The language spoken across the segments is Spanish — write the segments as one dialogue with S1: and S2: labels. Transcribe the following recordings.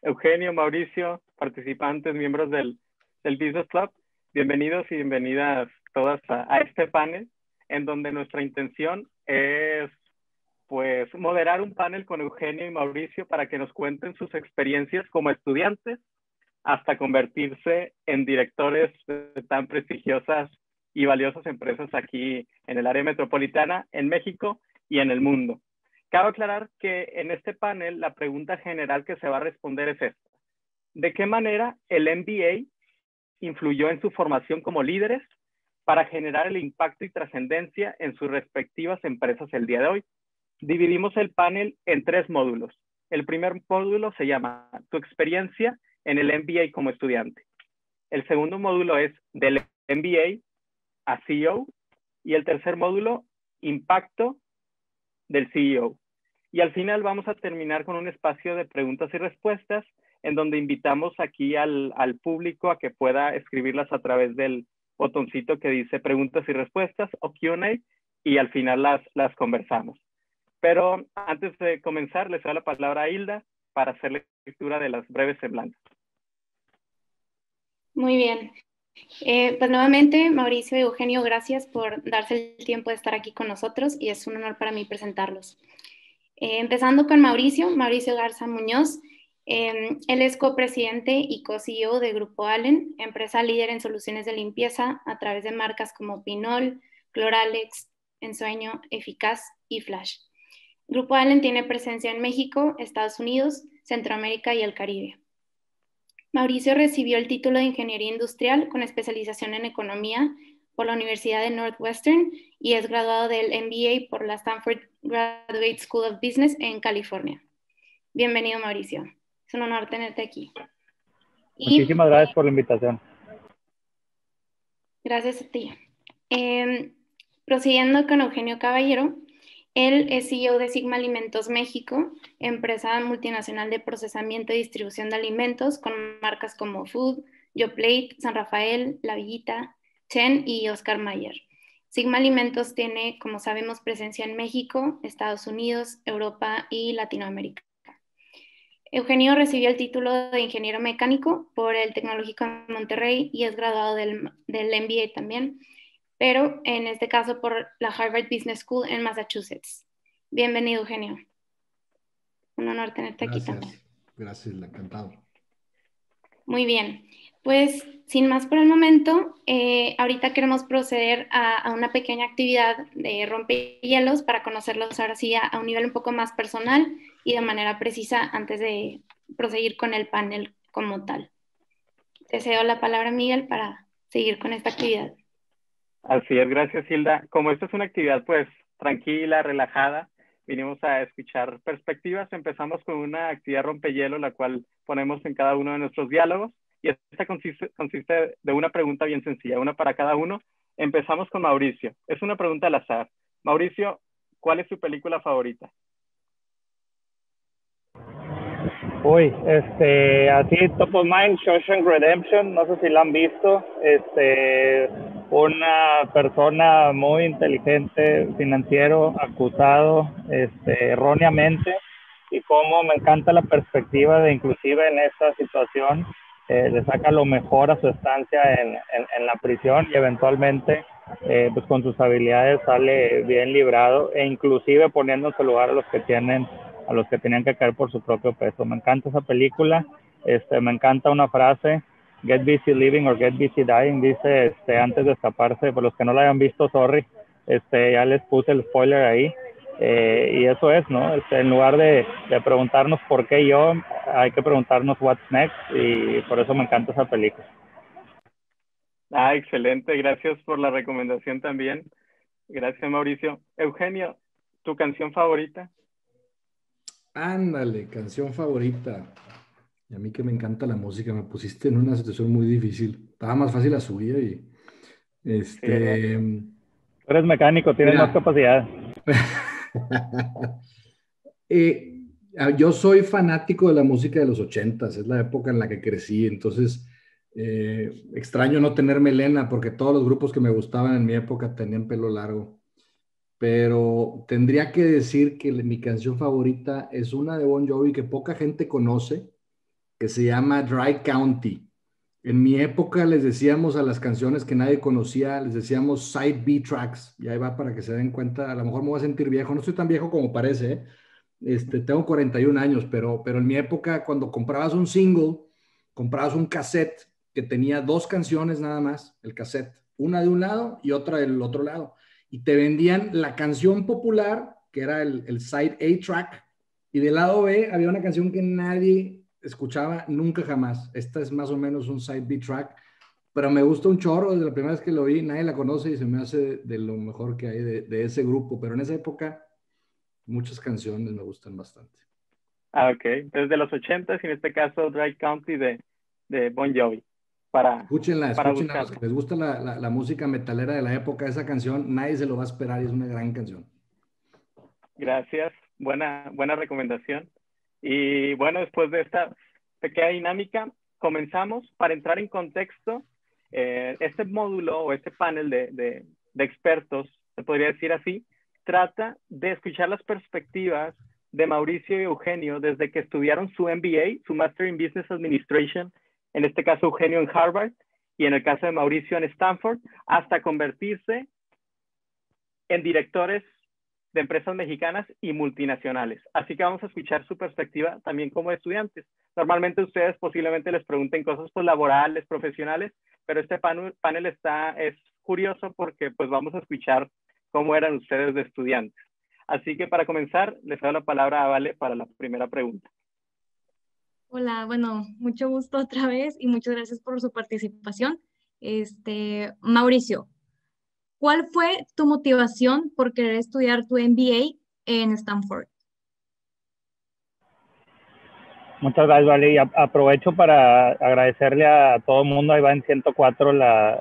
S1: Eugenio, Mauricio, participantes, miembros del Business Club. Bienvenidos y bienvenidas todas a este panel, en donde nuestra intención es pues moderar un panel con Eugenio y Mauricio para que nos cuenten sus experiencias como estudiantes hasta convertirse en directores de tan prestigiosas y valiosas empresas aquí en el área metropolitana, en México y en el mundo. Cabe aclarar que en este panel la pregunta general que se va a responder es esta: ¿de qué manera el MBA influyó en su formación como líderes para generar el impacto y trascendencia en sus respectivas empresas el día de hoy? Dividimos el panel en 3 módulos. El primer módulo se llama Tu experiencia en el MBA como estudiante. El segundo módulo es del MBA a CEO. Y el tercer módulo, Impacto del CEO. Y al final vamos a terminar con un espacio de preguntas y respuestas en donde invitamos aquí al público a que pueda escribirlas a través del botoncito que dice preguntas y respuestas o Q&A, y al final las conversamos. Pero antes de comenzar, les doy la palabra a Hilda para hacer lectura de las breves semblanzas.
S2: Muy bien. Pues nuevamente, Mauricio y Eugenio, gracias por darse el tiempo de estar aquí con nosotros y es un honor para mí presentarlos. Empezando con Mauricio Garza Muñoz. Él es copresidente y co-CEO de Grupo Allen, empresa líder en soluciones de limpieza a través de marcas como Pinol, Cloralex, Ensueño, Eficaz y Flash. Grupo Allen tiene presencia en México, Estados Unidos, Centroamérica y el Caribe. Mauricio recibió el título de Ingeniería Industrial con especialización en Economía por la Universidad de Northwestern y es graduado del MBA por la Stanford Graduate School of Business en California. Bienvenido, Mauricio. Es un honor tenerte aquí.
S1: Muchísimas gracias por la invitación.
S2: Gracias a ti. Prosiguiendo con Eugenio Caballero, él es CEO de Sigma Alimentos México, empresa multinacional de procesamiento y distribución de alimentos con marcas como Food, YoPlate, San Rafael, La Villita, Chen y Oscar Mayer. Sigma Alimentos tiene, como sabemos, presencia en México, Estados Unidos, Europa y Latinoamérica. Eugenio recibió el título de ingeniero mecánico por el Tecnológico de Monterrey y es graduado del MBA también, pero en este caso por la Harvard Business School en Massachusetts. Bienvenido, Eugenio. Un honor tenerte aquí también.
S3: Gracias, encantado.
S2: Muy bien, pues sin más por el momento, ahorita queremos proceder a una pequeña actividad de rompehielos para conocerlos ahora sí a un nivel un poco más personal y de manera precisa antes de proseguir con el panel como tal. Te cedo la palabra, Miguel, para seguir con esta actividad.
S1: Así es, gracias, Hilda. Como esta es una actividad pues tranquila, relajada, vinimos a escuchar perspectivas. Empezamos con una actividad rompehielo, la cual ponemos en cada uno de nuestros diálogos. Y esta consiste de una pregunta bien sencilla, una para cada uno. Empezamos con Mauricio. Es una pregunta al azar. Mauricio, ¿cuál es tu película favorita?
S4: Uy, así top of mind, Shawshank Redemption, no sé si la han visto. Una persona muy inteligente, financiero, acusado, erróneamente, y cómo me encanta la perspectiva de inclusive en esta situación, le saca lo mejor a su estancia en la prisión y eventualmente, pues con sus habilidades sale bien librado e inclusive poniendo en su lugar a los que tenían que caer por su propio peso. Me encanta esa película. Me encanta una frase: get busy living or get busy dying, dice antes de escaparse. Por los que no la hayan visto, sorry, ya les puse el spoiler ahí. Y eso es, ¿no? En lugar de preguntarnos por qué yo, hay que preguntarnos what's next, y por eso me encanta esa película.
S1: Excelente, gracias por la recomendación también. Gracias, Mauricio. Eugenio, ¿tu canción favorita?
S3: Ándale, canción favorita. Y a mí que me encanta la música, me pusiste en una situación muy difícil. Estaba más fácil la suya y
S1: Sí, ¿verdad?
S4: Tú eres mecánico, tienes más capacidad.
S3: Yo soy fanático de la música de los 80s, es la época en la que crecí, entonces extraño no tener melena porque todos los grupos que me gustaban en mi época tenían pelo largo. Pero tendría que decir que mi canción favorita es una de Bon Jovi que poca gente conoce, que se llama Dry County. En mi época les decíamos a las canciones que nadie conocía, les decíamos side B tracks, y ahí va para que se den cuenta, a lo mejor me voy a sentir viejo, no estoy tan viejo como parece, tengo 41 años, pero en mi época cuando comprabas un single, comprabas un cassette que tenía 2 canciones nada más, el cassette, una de un lado y otra del otro lado, y te vendían la canción popular, que era el side A track, y del lado B había una canción que nadie escuchaba nunca jamás. Esta es más o menos un side B track, pero me gusta un chorro. Desde la primera vez que lo vi, nadie la conoce y se me hace de lo mejor que hay de ese grupo. Pero en esa época, muchas canciones me gustan bastante.
S1: Ok. Desde los 80s, y en este caso Dry County de Bon Jovi.
S3: Escúchenla, escúchenla. A los que les gusta la música metalera de la época, esa canción, nadie se lo va a esperar y es una gran canción.
S1: Gracias. Buena recomendación. Y bueno, después de esta pequeña dinámica, comenzamos. Para entrar en contexto, este módulo o este panel de expertos, se podría decir así, trata de escuchar las perspectivas de Mauricio y Eugenio desde que estudiaron su MBA, su Master in Business Administration, en este caso Eugenio en Harvard y en el caso de Mauricio en Stanford, hasta convertirse en directores de empresas mexicanas y multinacionales. Así que vamos a escuchar su perspectiva también como estudiantes. Normalmente ustedes posiblemente les pregunten cosas pues, laborales, profesionales, pero este panel es curioso porque pues vamos a escuchar cómo eran ustedes de estudiantes. Así que para comenzar, les doy la palabra a Vale para la primera pregunta.
S5: Hola, bueno, mucho gusto otra vez y muchas gracias por su participación. Mauricio, ¿cuál fue tu motivación por querer estudiar tu MBA en Stanford?
S4: Muchas gracias, Vale. Y aprovecho para agradecerle a todo el mundo. Ahí va en 104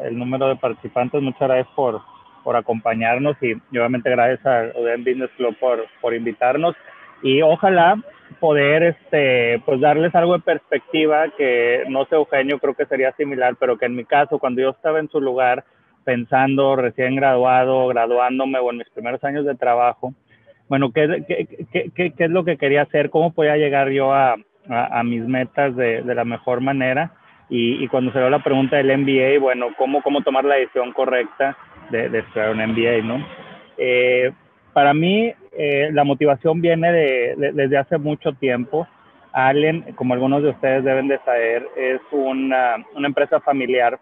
S4: el número de participantes. Muchas gracias por acompañarnos y obviamente gracias a UDEM Business Club por invitarnos. Y ojalá poder pues darles algo de perspectiva que, no sé, Eugenio, creo que sería similar, pero que en mi caso, cuando yo estaba en su lugar pensando, recién graduándome o en mis primeros años de trabajo, bueno, ¿qué es lo que quería hacer? ¿Cómo podía llegar yo a mis metas de la mejor manera? Y cuando se dio la pregunta del MBA, bueno, ¿cómo tomar la decisión correcta de estudiar un MBA, ¿no? Para mí, la motivación viene desde hace mucho tiempo. Allen, como algunos de ustedes deben de saber, es una empresa familiar.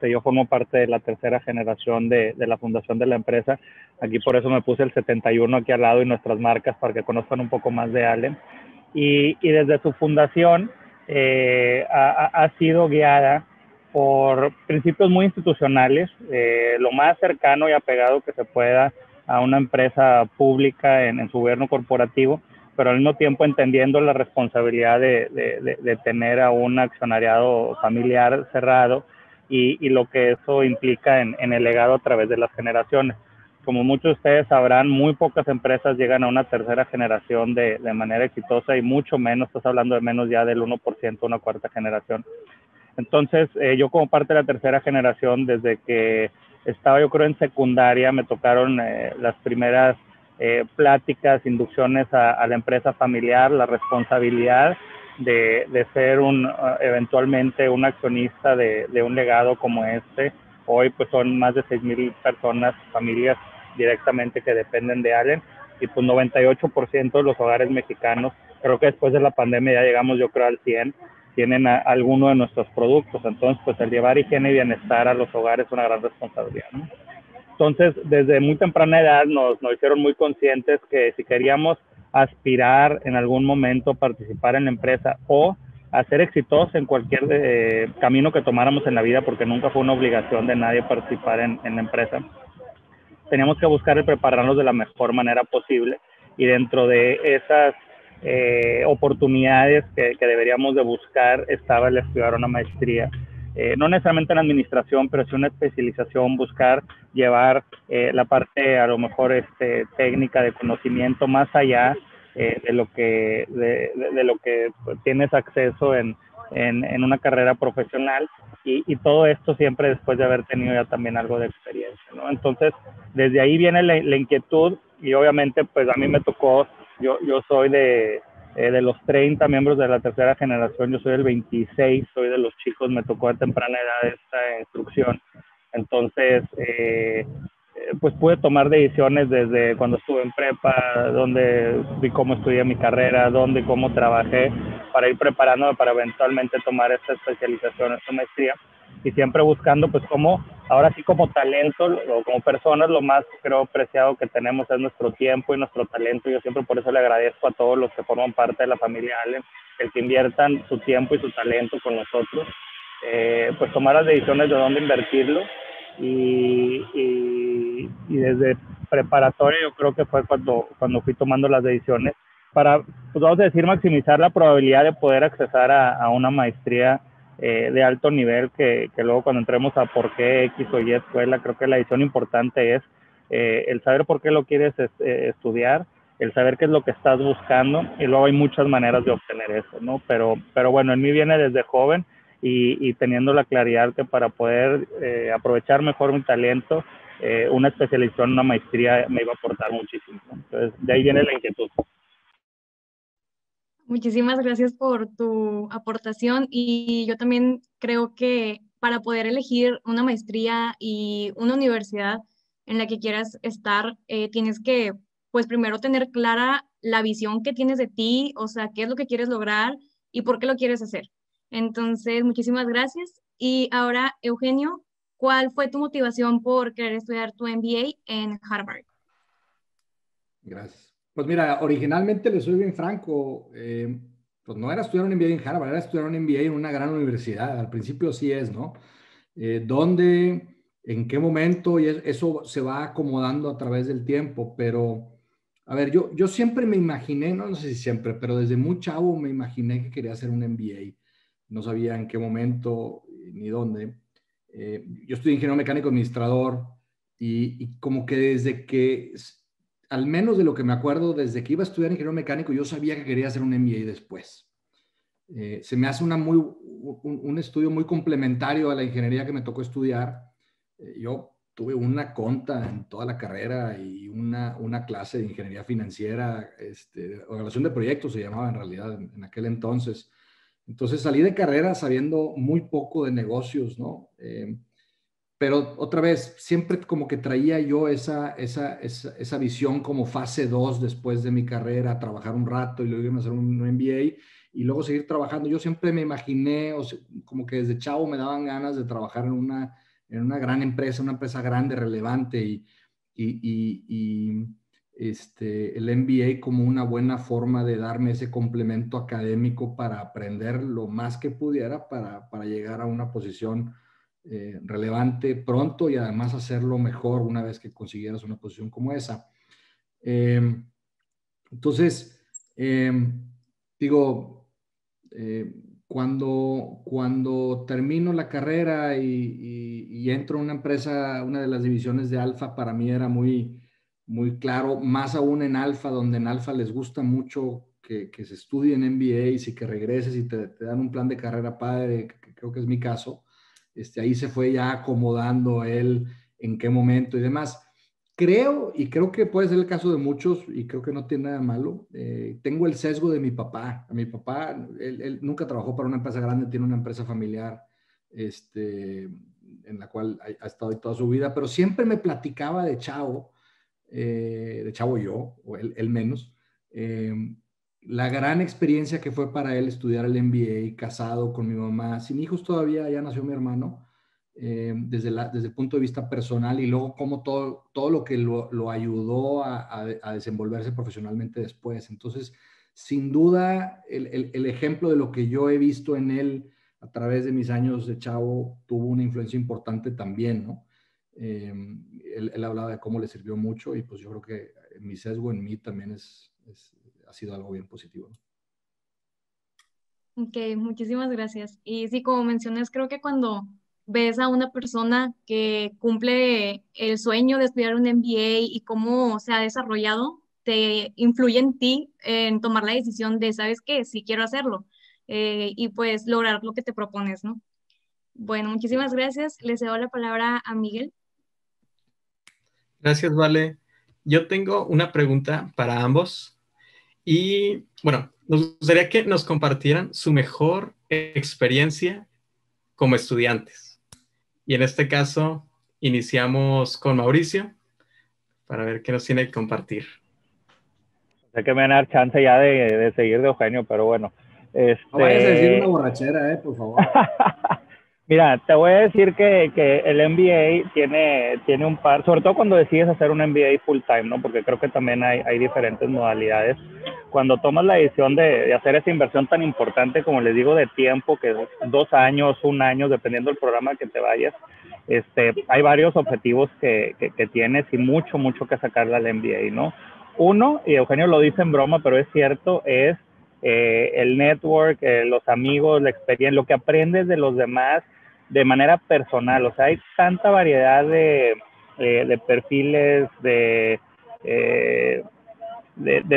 S4: Yo formo parte de la tercera generación de la fundación de la empresa. Aquí por eso me puse el 71 aquí al lado y nuestras marcas para que conozcan un poco más de Allen. Y desde su fundación ha sido guiada por principios muy institucionales, lo más cercano y apegado que se pueda a una empresa pública en su gobierno corporativo, pero al mismo tiempo entendiendo la responsabilidad de tener a un accionariado familiar cerrado y lo que eso implica en el legado a través de las generaciones. Como muchos de ustedes sabrán, muy pocas empresas llegan a una tercera generación de manera exitosa y mucho menos, estás hablando de menos ya del 1%, una cuarta generación. Entonces, yo como parte de la tercera generación, desde que estaba yo creo en secundaria, me tocaron las primeras pláticas, inducciones a la empresa familiar, la responsabilidad de ser eventualmente un accionista de un legado como este. Hoy pues son más de 6,000 personas, familias directamente que dependen de Allen, y pues 98% de los hogares mexicanos, creo que después de la pandemia ya llegamos yo creo al 100%, tienen alguno de nuestros productos. Entonces pues el llevar higiene y bienestar a los hogares es una gran responsabilidad, ¿no? Entonces desde muy temprana edad nos hicieron muy conscientes que si queríamos aspirar en algún momento a participar en la empresa o a ser exitosos en cualquier camino que tomáramos en la vida, porque nunca fue una obligación de nadie participar en la empresa, teníamos que buscar el prepararnos de la mejor manera posible, y dentro de esas oportunidades que deberíamos de buscar estaba el estudiar una maestría, no necesariamente en administración, pero sí una especialización, buscar llevar la parte a lo mejor técnica de conocimiento más allá de lo que tienes acceso en una carrera profesional, y todo esto siempre después de haber tenido ya también algo de experiencia, ¿no? Entonces desde ahí viene la inquietud, y obviamente pues a mí me tocó, yo soy de de los 30 miembros de la tercera generación, yo soy del 26, soy de los chicos, me tocó a temprana edad esta instrucción. Entonces, pues pude tomar decisiones desde cuando estuve en prepa, donde vi cómo estudié mi carrera, dónde y cómo trabajé, para ir preparándome para eventualmente tomar esta especialización, esta maestría, y siempre buscando, pues, cómo, ahora sí, como talento o como personas, lo más, creo, preciado que tenemos es nuestro tiempo y nuestro talento. Yo siempre por eso le agradezco a todos los que forman parte de la familia Allen, el que inviertan su tiempo y su talento con nosotros, pues tomar las decisiones de dónde invertirlo, y desde preparatoria yo creo que fue cuando fui tomando las decisiones para, pues vamos a decir, maximizar la probabilidad de poder accesar a una maestría de alto nivel, que luego cuando entremos a por qué X o Y escuela, creo que la decisión importante es el saber por qué lo quieres estudiar, el saber qué es lo que estás buscando, y luego hay muchas maneras de obtener eso, ¿no? Pero bueno, en mí viene desde joven, y teniendo la claridad que para poder aprovechar mejor mi talento, una especialización, una maestría me iba a aportar muchísimo, ¿no? Entonces, de ahí viene la inquietud.
S5: Muchísimas gracias por tu aportación, y yo también creo que para poder elegir una maestría y una universidad en la que quieras estar, tienes que, pues primero tener clara la visión que tienes de ti, o sea, qué es lo que quieres lograr y por qué lo quieres hacer. Entonces, muchísimas gracias. Y ahora, Eugenio, ¿cuál fue tu motivación por querer estudiar tu MBA en Harvard?
S3: Gracias. Pues mira, originalmente le soy bien franco, pues no era estudiar un MBA en Harvard, era estudiar un MBA en una gran universidad. Al principio sí es, ¿no? ¿Dónde, en qué momento? Y eso se va acomodando a través del tiempo, pero, a ver, yo siempre me imaginé, no sé si siempre, pero desde muy chavo me imaginé que quería hacer un MBA. No sabía en qué momento ni dónde. Yo estudié ingeniero mecánico administrador, y como que desde que, al menos de lo que me acuerdo, desde que iba a estudiar ingeniero mecánico, yo sabía que quería hacer un MBA después. Se me hace un estudio muy complementario a la ingeniería que me tocó estudiar. Yo tuve una conta en toda la carrera y una clase de ingeniería financiera, evaluación de proyectos se llamaba en realidad en aquel entonces. Entonces salí de carrera sabiendo muy poco de negocios, ¿no? Pero otra vez, siempre como que traía yo esa visión como fase 2 después de mi carrera, trabajar un rato y luego irme a hacer un MBA y luego seguir trabajando. Yo siempre me imaginé, o sea, como que desde chavo me daban ganas de trabajar en una gran empresa, una empresa grande, relevante, y el MBA como una buena forma de darme ese complemento académico para aprender lo más que pudiera para llegar a una posición relevante pronto y además hacerlo mejor una vez que consiguieras una posición como esa. Entonces, digo, cuando termino la carrera y entro en una empresa, una de las divisiones de Alfa, para mí era muy, muy claro, más aún en Alfa, donde en Alfa les gusta mucho que se estudien MBAs y que regreses y te dan un plan de carrera padre, que creo que es mi caso. Ahí se fue ya acomodando él en qué momento y demás. Creo que puede ser el caso de muchos, y creo que no tiene nada malo. Tengo el sesgo de mi papá. A mi papá, él nunca trabajó para una empresa grande, tiene una empresa familiar, en la cual ha estado toda su vida, pero siempre me platicaba de chavo yo, o él menos, la gran experiencia que fue para él estudiar el MBA, casado con mi mamá, sin hijos todavía, ya nació mi hermano, desde el punto de vista personal, y luego cómo todo lo que lo ayudó a desenvolverse profesionalmente después. Entonces, sin duda, el ejemplo de lo que yo he visto en él a través de mis años de chavo tuvo una influencia importante también, ¿no? Él hablaba de cómo le sirvió mucho, y pues yo creo que mi sesgo en mí también ha sido algo bien positivo, ¿no?
S5: Ok, muchísimas gracias. Y sí, como mencionas, creo que cuando ves a una persona que cumple el sueño de estudiar un MBA y cómo se ha desarrollado, te influye en ti en tomar la decisión de, ¿sabes qué? Sí quiero hacerlo, y pues lograr lo que te propones, ¿no? Bueno, muchísimas gracias. Le cedo la palabra a Miguel.
S6: Gracias, Vale. Yo tengo una pregunta para ambos. Y bueno, Nos gustaría que nos compartieran su mejor experiencia como estudiantes. Y en este caso, iniciamos con Mauricio para ver qué nos tiene que compartir.
S4: Sé que me van a dar chance ya de seguir de Eugenio, pero bueno.
S3: No vayas a decir una borrachera, por favor.
S4: Mira, te voy a decir que el MBA tiene un par, sobre todo cuando decides hacer un MBA full time, ¿no? Porque creo que también hay diferentes modalidades. Cuando tomas la decisión de hacer esa inversión tan importante, como les digo, de tiempo, que es 2 años, 1 año, dependiendo del programa que te vayas, hay varios objetivos que tienes y mucho que sacarle al MBA, ¿no? Uno, y Eugenio lo dice en broma, pero es cierto, es el network, los amigos, la experiencia, lo que aprendes de los demás de manera personal. O sea, hay tanta variedad de perfiles, de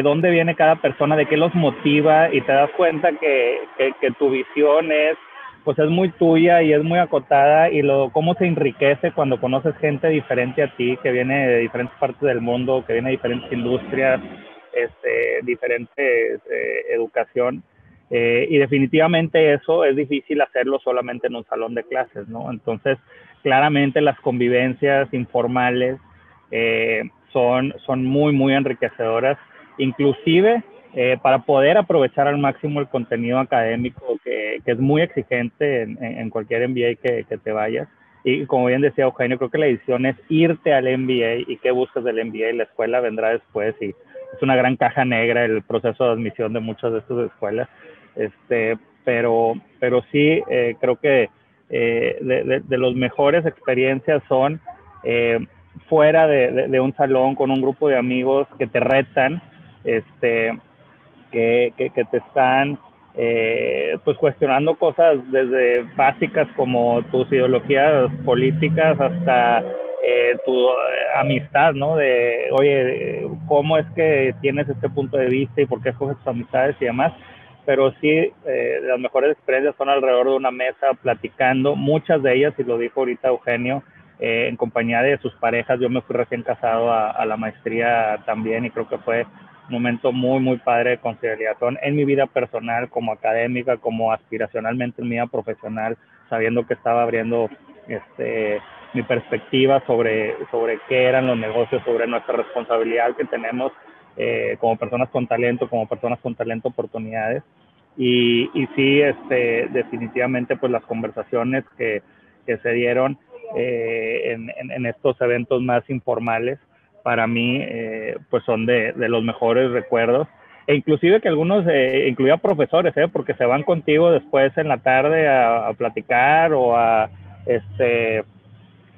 S4: dónde viene cada persona, de qué los motiva, y te das cuenta que tu visión es muy tuya y es muy acotada, y cómo se enriquece cuando conoces gente diferente a ti, que viene de diferentes partes del mundo, que viene de diferentes industrias, diferentes educación. Y definitivamente eso es difícil hacerlo solamente en un salón de clases, ¿no? Entonces, claramente las convivencias informales son muy enriquecedoras, inclusive para poder aprovechar al máximo el contenido académico que es muy exigente en cualquier MBA que te vayas. Y como bien decía Eugenio, creo que la decisión es irte al MBA, y qué buscas del MBA, la escuela vendrá después, y es una gran caja negra el proceso de admisión de muchas de estas escuelas. Pero sí, creo que de las mejores experiencias son fuera de un salón con un grupo de amigos que te retan, que te están pues cuestionando cosas desde básicas como tus ideologías políticas hasta tu amistad, ¿no? De, oye, ¿cómo es que tienes este punto de vista y por qué escoges tus amistades y demás? Pero sí, las mejores experiencias son alrededor de una mesa platicando, muchas de ellas, y lo dijo ahorita Eugenio, en compañía de sus parejas. Yo me fui recién casado a la maestría también, y creo que fue un momento muy padre de conciliación en mi vida personal, como académica, como aspiracionalmente en mi vida profesional, sabiendo que estaba abriendo mi perspectiva sobre qué eran los negocios, sobre nuestra responsabilidad que tenemos como personas con talento oportunidades. Y sí, definitivamente pues las conversaciones que se dieron en estos eventos más informales, para mí pues son de los mejores recuerdos, e inclusive que algunos incluía profesores, porque se van contigo después en la tarde a platicar o a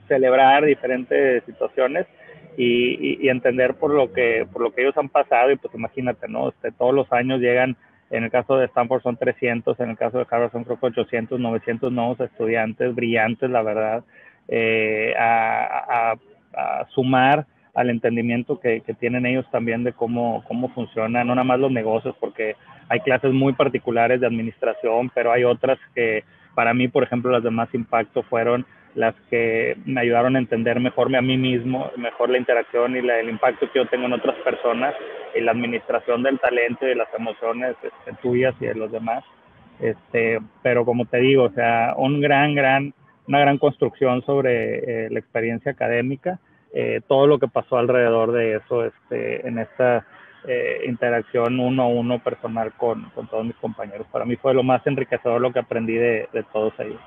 S4: celebrar diferentes situaciones y entender por lo que ellos han pasado. Y pues imagínate, ¿no? Todos los años llegan, en el caso de Stanford son 300, en el caso de Harvard son creo que 800, 900 nuevos estudiantes brillantes, la verdad, a sumar al entendimiento que tienen ellos también de cómo funcionan, no nada más los negocios, porque hay clases muy particulares de administración, pero hay otras que para mí, por ejemplo, las de más impacto fueron las que me ayudaron a entender mejor a mí mismo, mejor la interacción y el impacto que yo tengo en otras personas, y la administración del talento y de las emociones tuyas y de los demás. Pero como te digo, o sea, una gran construcción sobre la experiencia académica, todo lo que pasó alrededor de eso, en esta interacción uno a uno personal con todos mis compañeros. Para mí fue lo más enriquecedor lo que aprendí de todos ellos.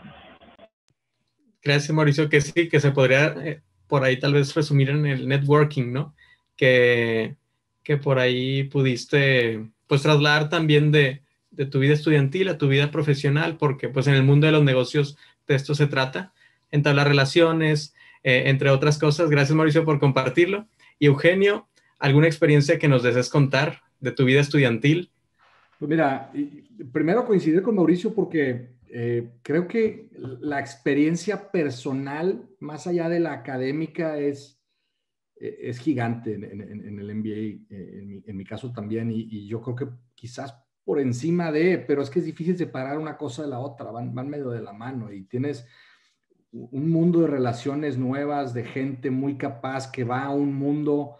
S6: Gracias, Mauricio, que sí, que se podría por ahí tal vez resumir en el networking, ¿no? Que por ahí pudiste pues trasladar también de tu vida estudiantil a tu vida profesional, porque pues en el mundo de los negocios de esto se trata, entablar relaciones, entre otras cosas. Gracias, Mauricio, por compartirlo. Y Eugenio, ¿alguna experiencia que nos desees contar de tu vida estudiantil?
S3: Pues mira, primero coincidir con Mauricio porque creo que la experiencia personal, más allá de la académica, es gigante en el MBA, en mi caso también, y yo creo que quizás por encima pero es que es difícil separar una cosa de la otra, van medio de la mano, y tienes un mundo de relaciones nuevas, de gente muy capaz que va a un mundo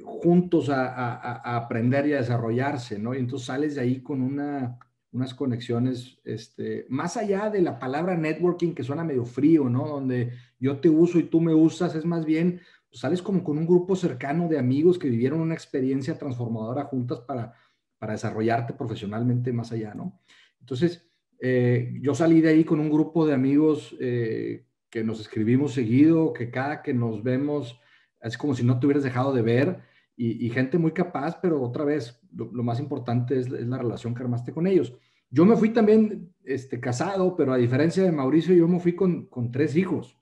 S3: juntos a aprender y a desarrollarse, ¿no? Y entonces sales de ahí con unas conexiones, más allá de la palabra networking, que suena medio frío, ¿no? Donde yo te uso y tú me usas, es más bien, pues sales como con un grupo cercano de amigos que vivieron una experiencia transformadora juntas para desarrollarte profesionalmente más allá, ¿no? Entonces, yo salí de ahí con un grupo de amigos que nos escribimos seguido, que cada que nos vemos es como si no te hubieras dejado de ver, y gente muy capaz, pero otra vez, lo más importante es la relación que armaste con ellos. Yo me fui también casado, pero a diferencia de Mauricio, yo me fui con 3 hijos.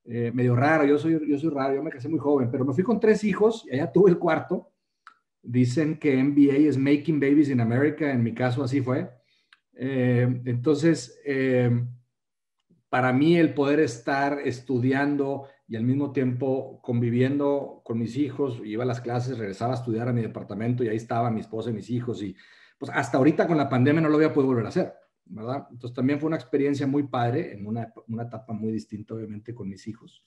S3: Medio raro, yo soy raro, yo me casé muy joven, pero me fui con 3 hijos y allá tuve el cuarto. Dicen que MBA es Making Babies in America, en mi caso así fue. Entonces, para mí el poder estar estudiando y al mismo tiempo conviviendo con mis hijos, iba a las clases, regresaba a estudiar a mi departamento y ahí estaba mi esposa y mis hijos, y pues hasta ahorita con la pandemia no lo había podido volver a hacer, ¿verdad? Entonces también fue una experiencia muy padre, en una etapa muy distinta obviamente con mis hijos.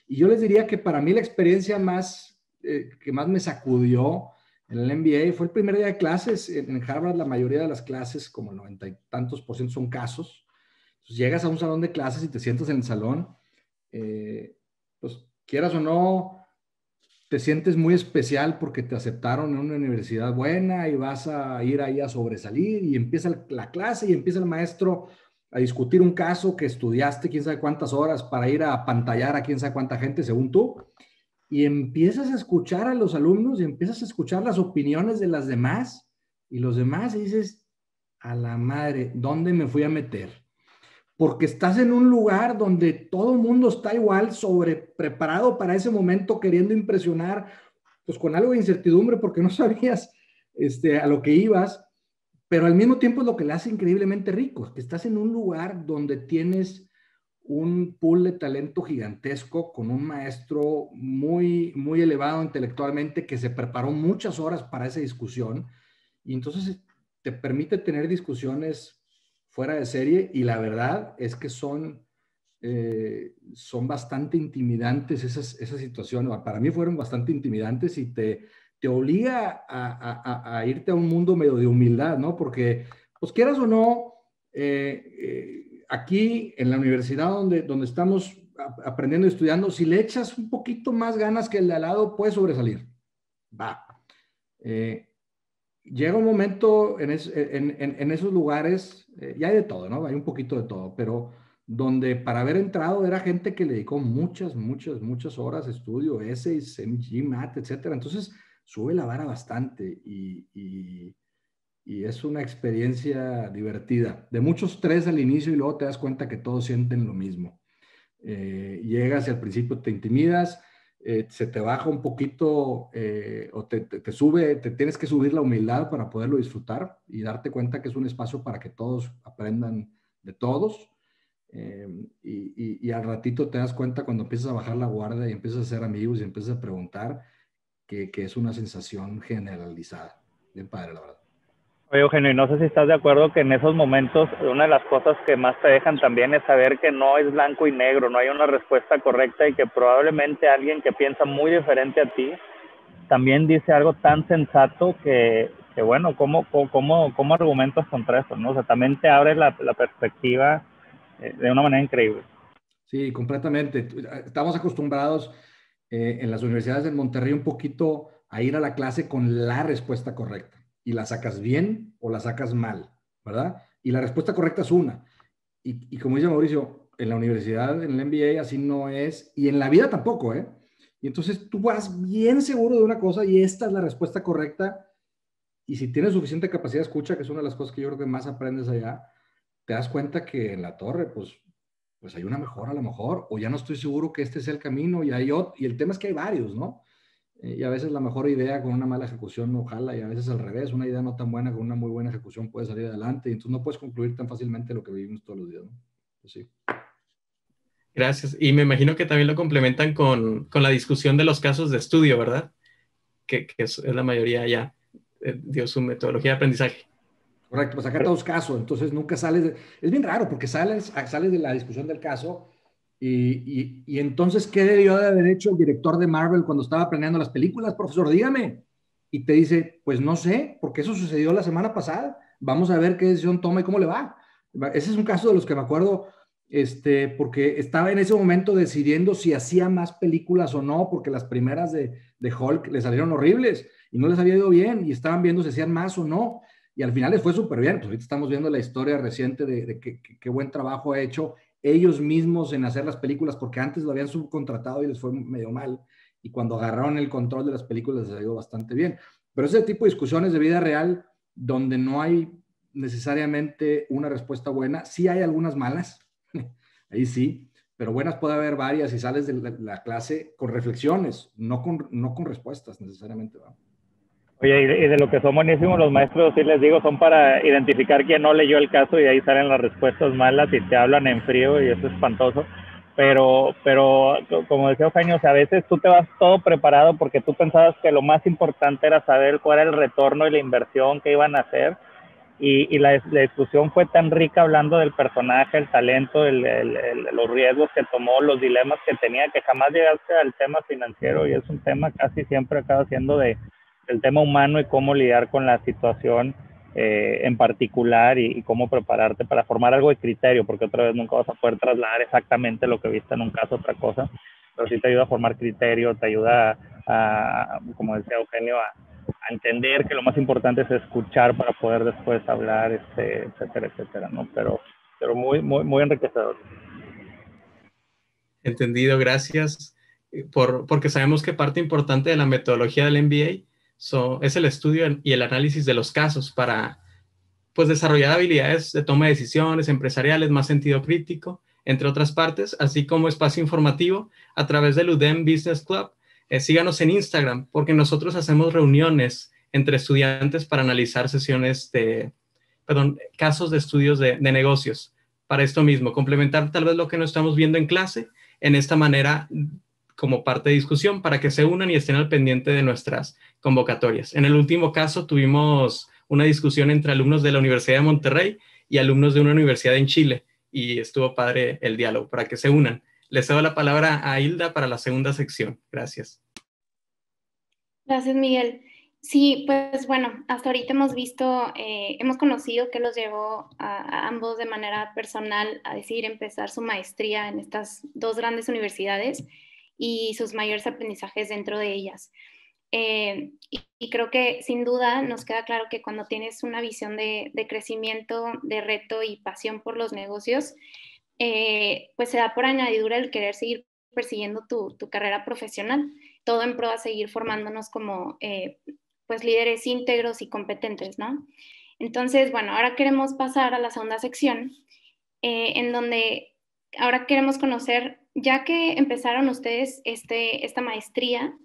S3: Y yo les diría que para mí la experiencia que más me sacudió en el MBA fue el primer día de clases. En Harvard la mayoría de las clases, como el 90 y tantos %, son casos. Entonces llegas a un salón de clases y te sientas en el salón, pues quieras o no, te sientes muy especial porque te aceptaron en una universidad buena y vas a ir ahí a sobresalir, y empieza la clase y empieza el maestro a discutir un caso que estudiaste quién sabe cuántas horas para ir a apantallar a quién sabe cuánta gente según tú, y empiezas a escuchar a los alumnos y empiezas a escuchar las opiniones de las demás y los demás, y dices, a la madre, ¿dónde me fui a meter? Porque estás en un lugar donde todo el mundo está igual, preparado para ese momento, queriendo impresionar, pues con algo de incertidumbre porque no sabías a lo que ibas, pero al mismo tiempo es lo que le hace increíblemente rico, que estás en un lugar donde tienes un pool de talento gigantesco, con un maestro muy, muy elevado intelectualmente que se preparó muchas horas para esa discusión, y entonces te permite tener discusiones fuera de serie, y la verdad es que son bastante intimidantes esas situaciones. Para mí fueron bastante intimidantes, y te obliga a irte a un mundo medio de humildad, ¿no? Porque, pues quieras o no, aquí en la universidad donde estamos aprendiendo y estudiando, si le echas un poquito más ganas que el de al lado, puedes sobresalir. Va. Llega un momento en esos lugares, ya hay de todo, ¿no? Hay un poquito de todo, pero donde para haber entrado era gente que le dedicó muchas, muchas, muchas horas de estudio, essays, GMAT, etcétera. Entonces, sube la vara bastante, y es una experiencia divertida. De mucho estrés al inicio, y luego te das cuenta que todos sienten lo mismo. Llegas y al principio te intimidas, se te baja un poquito, o te sube, te tienes que subir la humildad para poderlo disfrutar y darte cuenta que es un espacio para que todos aprendan de todos. Y al ratito te das cuenta, cuando empiezas a bajar la guardia y empiezas a hacer amigos y empiezas a preguntar, que es una sensación generalizada. Bien padre, la verdad.
S4: Oye, Eugenio, y no sé si estás de acuerdo que en esos momentos una de las cosas que más te dejan también es saber que no es blanco y negro, no hay una respuesta correcta, y que probablemente alguien que piensa muy diferente a ti también dice algo tan sensato que bueno, ¿cómo argumentas contra eso, ¿no? O sea, también te abre la perspectiva de una manera increíble.
S3: Sí, completamente. Estamos acostumbrados en las universidades de Monterrey un poquito a ir a la clase con la respuesta correcta, y la sacas bien o la sacas mal, ¿verdad? Y la respuesta correcta es una. Y como dice Mauricio, en la universidad, en el MBA, así no es, y en la vida tampoco, ¿eh? Y entonces tú vas bien seguro de una cosa y esta es la respuesta correcta, y si tienes suficiente capacidad de escucha, que es una de las cosas que yo creo que más aprendes allá, te das cuenta que en la torre, pues hay una mejor a lo mejor, o ya no estoy seguro que este sea el camino, y hay otro, y el tema es que hay varios, ¿no? Y a veces la mejor idea con una mala ejecución no jala, y a veces al revés, una idea no tan buena con una muy buena ejecución puede salir adelante, y entonces no puedes concluir tan fácilmente lo que vivimos todos los días, ¿no? Pues sí.
S6: Gracias. Y me imagino que también lo complementan con la discusión de los casos de estudio, ¿verdad? Que es la mayoría ya dio su metodología de aprendizaje.
S3: Correcto, pues acá todos casos, entonces nunca sales, es bien raro porque sales de la discusión del caso Y entonces, ¿qué debió de haber hecho el director de Marvel cuando estaba planeando las películas? Profesor, dígame. Y te dice, pues no sé, porque eso sucedió la semana pasada. Vamos a ver qué decisión toma y cómo le va. Ese es un caso de los que me acuerdo, porque estaba en ese momento decidiendo si hacía más películas o no, porque las primeras de Hulk le salieron horribles y no les había ido bien y estaban viendo si hacían más o no. Y al final les fue súper bien. Pues ahorita estamos viendo la historia reciente de qué buen trabajo ha hecho ellos mismos en hacer las películas, porque antes lo habían subcontratado y les fue medio mal. Y cuando agarraron el control de las películas les ha ido bastante bien. Pero ese tipo de discusiones de vida real, donde no hay necesariamente una respuesta buena, sí hay algunas malas, ahí sí, pero buenas puede haber varias y sales de la clase con reflexiones, no con respuestas necesariamente, ¿va?
S4: Oye, y de lo que son buenísimos los maestros, sí les digo, son para identificar quién no leyó el caso y ahí salen las respuestas malas y te hablan en frío y eso es espantoso. Pero como decía Eugenio, o sea, a veces tú te vas todo preparado porque tú pensabas que lo más importante era saber cuál era el retorno y la inversión que iban a hacer. Y la discusión fue tan rica hablando del personaje, el talento, los riesgos que tomó, los dilemas que tenía, que jamás llegaste al tema financiero, y es un tema casi siempre acaba siendo del tema humano y cómo lidiar con la situación en particular y cómo prepararte para formar algo de criterio, porque otra vez nunca vas a poder trasladar exactamente lo que viste en un caso a otra cosa, pero sí te ayuda a formar criterio, te ayuda a como decía Eugenio, a entender que lo más importante es escuchar para poder después hablar, etcétera, etcétera, ¿no? Pero muy, muy, muy enriquecedor.
S6: Entendido, gracias. Porque sabemos que parte importante de la metodología del MBA es el estudio y el análisis de los casos para, pues, desarrollar habilidades de toma de decisiones empresariales, más sentido crítico, entre otras partes, así como espacio informativo a través del UDEM Business Club. Síganos en Instagram, porque nosotros hacemos reuniones entre estudiantes para analizar casos de estudios de negocios. Para esto mismo, complementar tal vez lo que no estamos viendo en clase, en esta manera como parte de discusión, para que se unan y estén al pendiente de nuestras convocatorias. En el último caso tuvimos una discusión entre alumnos de la Universidad de Monterrey y alumnos de una universidad en Chile, y estuvo padre el diálogo, para que se unan. Les cedo la palabra a Hilda para la segunda sección. Gracias.
S2: Gracias, Miguel. Sí, pues bueno, hasta ahorita hemos conocido que los llevó a ambos de manera personal a decidir empezar su maestría en estas dos grandes universidades y sus mayores aprendizajes dentro de ellas. Y creo que sin duda nos queda claro que cuando tienes una visión de crecimiento, de reto y pasión por los negocios, pues se da por añadidura el querer seguir persiguiendo tu carrera profesional, todo en pro a seguir formándonos como pues líderes íntegros y competentes, ¿no? Entonces, bueno, ahora queremos pasar a la segunda sección, en donde ahora queremos conocer, ya que empezaron ustedes esta maestría,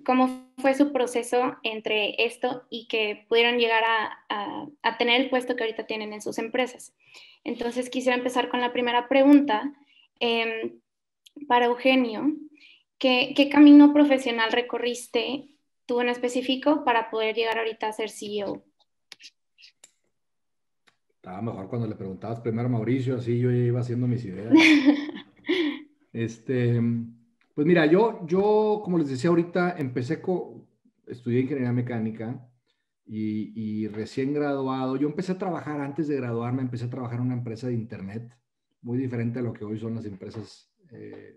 S2: cómo fue su proceso entre esto y que pudieron llegar a tener el puesto que ahorita tienen en sus empresas. Entonces quisiera empezar con la primera pregunta. Para Eugenio, ¿qué camino profesional recorriste tú en específico para poder llegar ahorita a ser CEO?
S3: Estaba mejor cuando le preguntabas primero a Mauricio, así yo ya iba haciendo mis ideas. Pues mira, yo, como les decía ahorita, estudié ingeniería mecánica y recién graduado, yo empecé a trabajar antes de graduarme, empecé a trabajar en una empresa de internet, muy diferente a lo que hoy son las empresas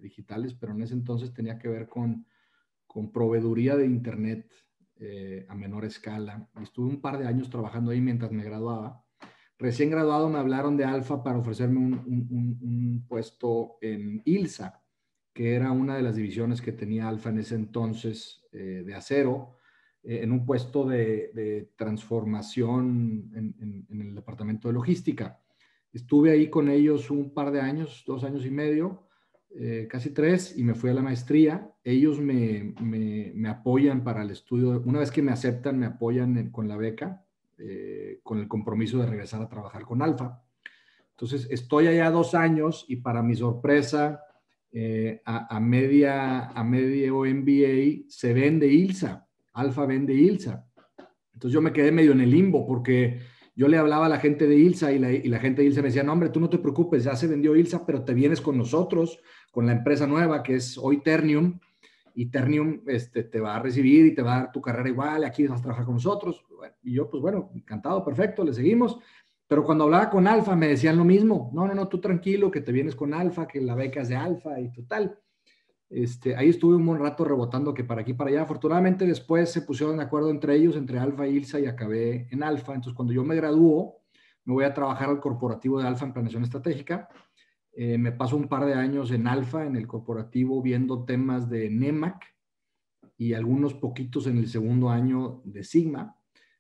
S3: digitales, pero en ese entonces tenía que ver con proveeduría de internet a menor escala. Estuve un par de años trabajando ahí mientras me graduaba. Recién graduado me hablaron de Alfa para ofrecerme un puesto en ILSA, que era una de las divisiones que tenía Alfa en ese entonces de acero, en un puesto de transformación en el departamento de logística. Estuve ahí con ellos un par de años, 2 años y medio, casi 3, y me fui a la maestría. Ellos me apoyan para el estudio. Una vez que me aceptan, me apoyan con la beca, con el compromiso de regresar a trabajar con Alfa. Entonces, estoy allá 2 años y para mi sorpresa, a medio MBA se vende ILSA. Alfa vende ILSA. Entonces, yo me quedé medio en el limbo porque yo le hablaba a la gente de ILSA y la gente de ILSA me decía, no, hombre, tú no te preocupes, ya se vendió ILSA, pero te vienes con nosotros, con la empresa nueva que es hoy Ternium, y Ternium te va a recibir y te va a dar tu carrera igual, aquí vas a trabajar con nosotros. Y yo, pues bueno, encantado, perfecto, le seguimos. Pero cuando hablaba con Alfa me decían lo mismo, no, tú tranquilo, que te vienes con Alfa, que la beca es de Alfa y total. Ahí estuve un buen rato rebotando que para aquí para allá. Afortunadamente después se pusieron de acuerdo entre ellos, entre Alfa e ILSA, y acabé en Alfa. Entonces cuando yo me gradúo, me voy a trabajar al corporativo de Alfa en planeación estratégica. Me paso un par de años en Alfa, en el corporativo, viendo temas de NEMAC y algunos poquitos en el segundo año de Sigma.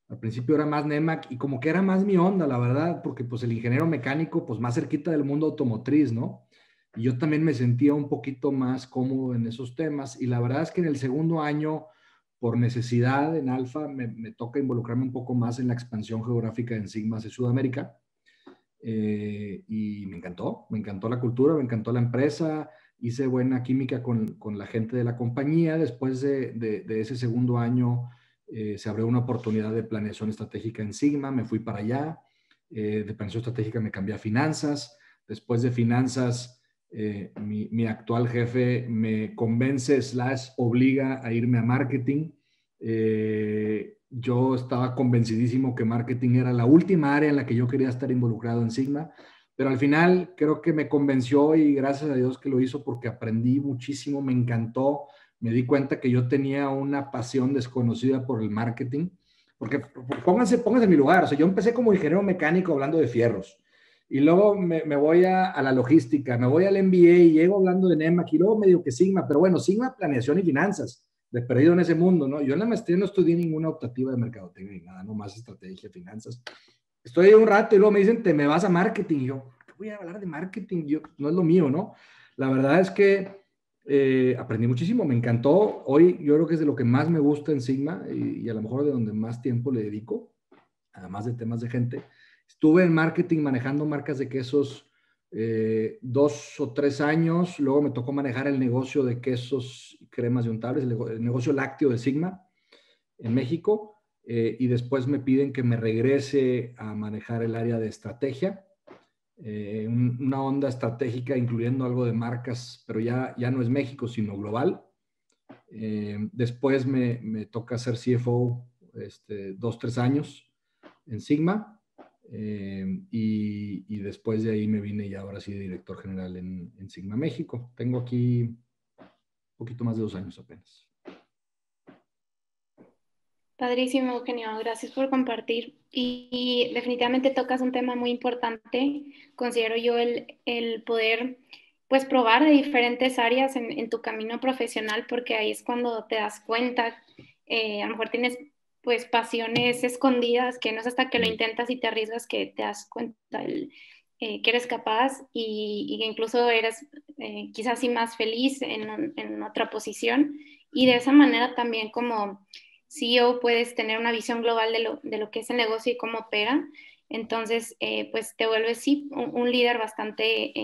S3: Al principio era más NEMAC y como que era más mi onda, la verdad, porque pues el ingeniero mecánico, pues más cerquita del mundo automotriz, ¿no? Y yo también me sentía un poquito más cómodo en esos temas. Y la verdad es que en el segundo año, por necesidad en Alfa, me toca involucrarme un poco más en la expansión geográfica en Sigma hacia Sudamérica. Y me encantó la cultura, me encantó la empresa, hice buena química con la gente de la compañía. Después de ese segundo año se abrió una oportunidad de planeación estratégica en Sigma, me fui para allá, de planeación estratégica me cambié a finanzas. Después de finanzas, mi actual jefe me convence / obliga a irme a marketing. Yo estaba convencidísimo que marketing era la última área en la que yo quería estar involucrado en Sigma, pero al final creo que me convenció y gracias a Dios que lo hizo porque aprendí muchísimo, me encantó, me di cuenta que yo tenía una pasión desconocida por el marketing, porque pónganse en mi lugar, o sea, yo empecé como ingeniero mecánico hablando de fierros, y luego me voy a la logística, me voy al MBA y llego hablando de NEMAC, y luego medio que Sigma, pero bueno, Sigma, planeación y finanzas, de perdido en ese mundo, ¿no? Yo en la maestría no estudié ninguna optativa de mercadotecnia ni nada, nomás estrategia, finanzas. Estoy ahí un rato y luego me dicen, te me vas a marketing. Y yo, ¿qué voy a hablar de marketing? Yo, no es lo mío, ¿no? La verdad es que aprendí muchísimo, me encantó. Hoy yo creo que es de lo que más me gusta en Sigma y a lo mejor de donde más tiempo le dedico, además de temas de gente. Estuve en marketing manejando marcas de quesos 2 o 3 años, luego me tocó manejar el negocio de quesos y cremas y untables, el negocio lácteo de Sigma en México, y después me piden que me regrese a manejar el área de estrategia, una onda estratégica incluyendo algo de marcas, pero ya no es México, sino global. Después me toca ser CFO 2, 3 años en Sigma. Y después de ahí me vine y ahora sí de director general en Sigma México. Tengo aquí un poquito más de 2 años apenas.
S2: Padrísimo, Eugenio, gracias por compartir. Y definitivamente tocas un tema muy importante, considero yo el poder pues probar de diferentes áreas en tu camino profesional, porque ahí es cuando te das cuenta, a lo mejor tienes pues pasiones escondidas que no es hasta que lo intentas y te arriesgas que te das cuenta que eres capaz y que incluso eres quizás sí más feliz en otra posición, y de esa manera también como CEO puedes tener una visión global de lo que es el negocio y cómo opera. Entonces, pues te vuelves sí un líder bastante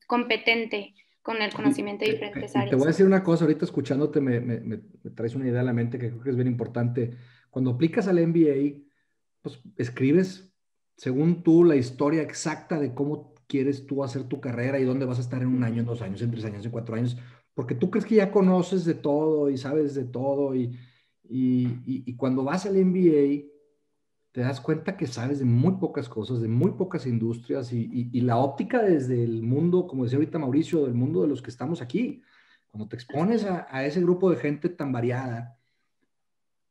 S2: competente con el conocimiento de diferentes áreas.
S3: Y te voy a decir una cosa, ahorita escuchándote me traes una idea a la mente que creo que es bien importante. Cuando aplicas al MBA, pues escribes según tú la historia exacta de cómo quieres tú hacer tu carrera y dónde vas a estar en 1 año, en 2 años, en 3 años, en 4 años, porque tú crees que ya conoces de todo y sabes de todo y cuando vas al MBA te das cuenta que sabes de muy pocas cosas, de muy pocas industrias y la óptica desde el mundo, como decía ahorita Mauricio, del mundo de los que estamos aquí. Cuando te expones a ese grupo de gente tan variada,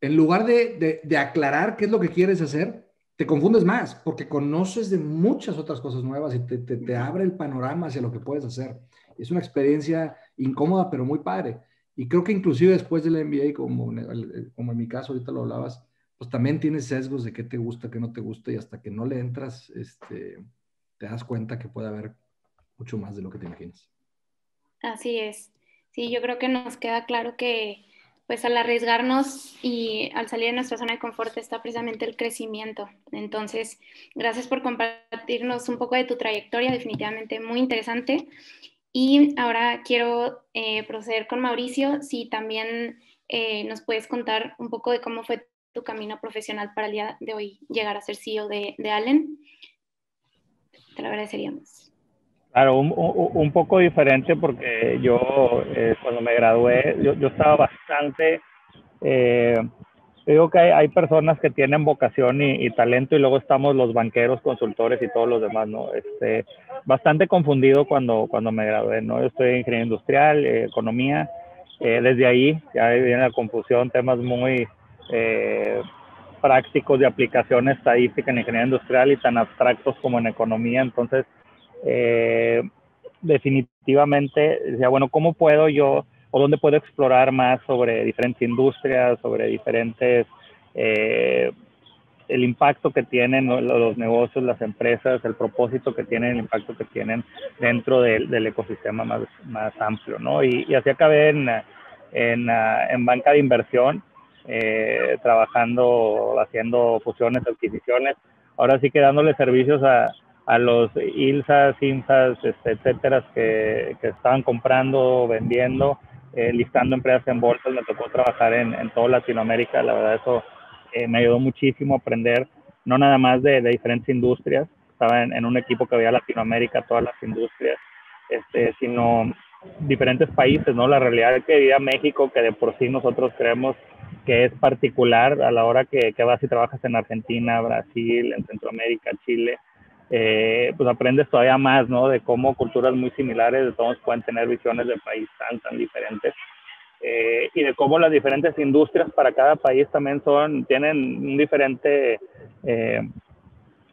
S3: en lugar de aclarar qué es lo que quieres hacer, te confundes más porque conoces de muchas otras cosas nuevas y te abre el panorama hacia lo que puedes hacer. Es una experiencia incómoda, pero muy padre. Y creo que inclusive después del MBA, como en mi caso, ahorita lo hablabas, pues también tienes sesgos de qué te gusta, qué no te gusta, y hasta que no le entras, te das cuenta que puede haber mucho más de lo que te imaginas.
S2: Así es. Sí, yo creo que nos queda claro que pues al arriesgarnos y al salir de nuestra zona de confort está precisamente el crecimiento. Entonces, gracias por compartirnos un poco de tu trayectoria, definitivamente muy interesante. Y ahora quiero proceder con Mauricio, si también nos puedes contar un poco de cómo fue tu camino profesional para el día de hoy llegar a ser CEO de Allen? Te lo agradeceríamos.
S4: Claro, un poco diferente porque yo cuando me gradué, yo estaba bastante... digo que hay personas que tienen vocación y talento, y luego estamos los banqueros, consultores y todos los demás, ¿no? Bastante confundido cuando me gradué, ¿no? Yo estoy en ingeniería industrial, economía. Desde ahí ya viene la confusión, temas muy prácticos de aplicación estadística en ingeniería industrial y tan abstractos como en economía. Entonces, definitivamente decía, bueno, ¿cómo puedo yo o dónde puedo explorar más sobre diferentes industrias, sobre diferentes, el impacto que tienen, ¿no?, los negocios, las empresas, el propósito que tienen, el impacto que tienen dentro del ecosistema más amplio, ¿no? Y así acabé en banca de inversión, trabajando, haciendo fusiones, adquisiciones, ahora sí que dándole servicios a los ILSAs, IMSAs, etcétera, que estaban comprando, vendiendo, listando empresas en bolsas. Me tocó trabajar en toda Latinoamérica. La verdad, eso me ayudó muchísimo a aprender, no nada más de diferentes industrias. Estaba en un equipo que veía Latinoamérica, todas las industrias, sino diferentes países, ¿no? La realidad que vivía México, que de por sí nosotros creemos que es particular a la hora que vas y trabajas en Argentina, Brasil, en Centroamérica, Chile, pues aprendes todavía más, ¿no? De cómo culturas muy similares de todos pueden tener visiones de país tan diferentes, y de cómo las diferentes industrias para cada país también tienen un diferente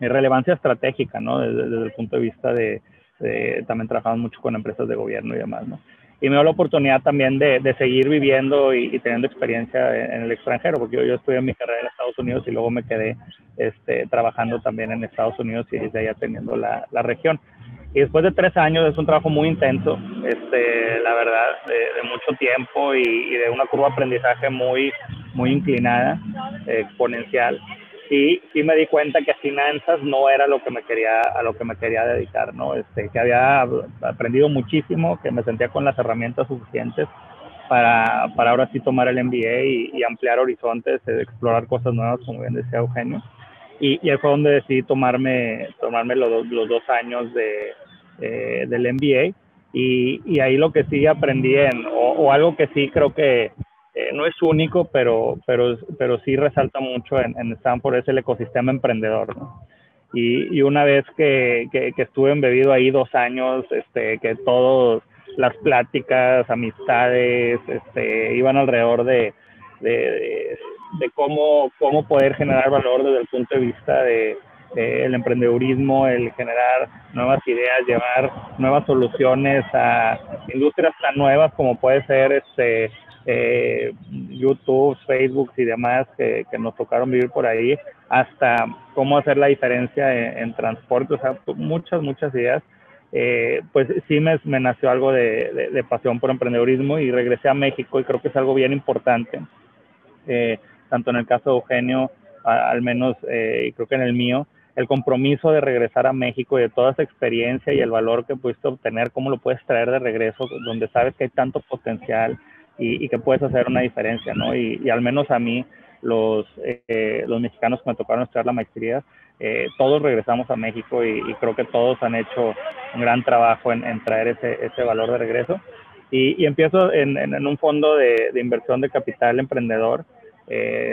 S4: relevancia estratégica, ¿no? Desde el punto de vista también trabajamos mucho con empresas de gobierno y demás, ¿no? Y me dio la oportunidad también de seguir viviendo y teniendo experiencia en el extranjero, porque yo estudié mi carrera en Estados Unidos y luego me quedé trabajando también en Estados Unidos y desde allá teniendo la región. Y después de 3 años, es un trabajo muy intenso, la verdad, de mucho tiempo y de una curva de aprendizaje muy inclinada, exponencial. Sí me di cuenta que finanzas no era a lo que me quería dedicar, ¿no? Que había aprendido muchísimo, que me sentía con las herramientas suficientes para ahora sí tomar el MBA y ampliar horizontes, explorar cosas nuevas, como bien decía Eugenio. Y ahí fue donde decidí tomarme los 2 años del MBA. Y ahí lo que sí aprendí o algo que sí creo que no es único, pero sí resalta mucho en Stanford, es el ecosistema emprendedor, ¿no? Y una vez que estuve embebido ahí 2 años, que todas las pláticas, amistades, iban alrededor de cómo poder generar valor desde el punto de vista el emprendedurismo, el generar nuevas ideas, llevar nuevas soluciones a industrias tan nuevas como puede ser YouTube, Facebook y demás que nos tocaron vivir por ahí, hasta cómo hacer la diferencia en transporte, o sea, muchas ideas. Pues sí me nació algo de pasión por emprendedurismo y regresé a México, y creo que es algo bien importante, tanto en el caso de Eugenio, al menos, y creo que en el mío, el compromiso de regresar a México y de toda esa experiencia y el valor que pudiste obtener, cómo lo puedes traer de regreso, donde sabes que hay tanto potencial y que puedes hacer una diferencia, ¿no? Y al menos a mí, los mexicanos que me tocaron estudiar la maestría, todos regresamos a México y creo que todos han hecho un gran trabajo en traer ese valor de regreso. Y empiezo en un fondo de inversión de capital emprendedor,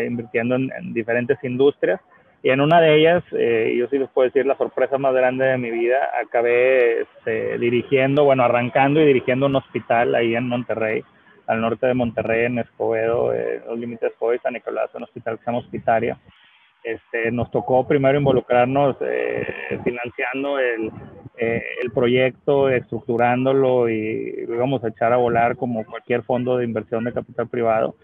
S4: invirtiendo en diferentes industrias. Y en una de ellas, yo sí les puedo decir, la sorpresa más grande de mi vida, acabé arrancando y dirigiendo un hospital ahí en Monterrey, al norte de Monterrey, en Escobedo, los límites de Escobedo y San Nicolás, un hospital que se llama Hospitaria. Nos tocó primero involucrarnos financiando el proyecto, estructurándolo, y lo íbamos a echar a volar como cualquier fondo de inversión de capital privado.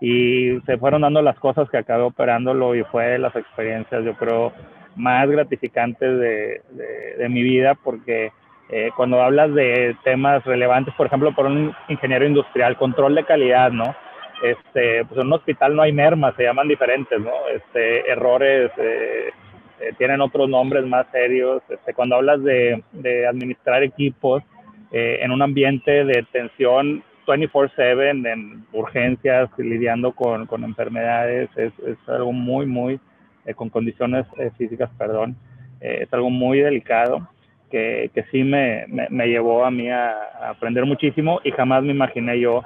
S4: Y se fueron dando las cosas que acabé operándolo, y fue de las experiencias, yo creo, más gratificantes de mi vida, porque cuando hablas de temas relevantes, por ejemplo, por un ingeniero industrial, control de calidad, ¿no? Pues en un hospital no hay mermas, se llaman diferentes, ¿no? Errores, tienen otros nombres más serios. Cuando hablas de administrar equipos en un ambiente de tensión 24/7 en urgencias, lidiando con enfermedades, es algo muy, con condiciones físicas, perdón, es algo muy delicado que sí me llevó a mí a aprender muchísimo, y jamás me imaginé yo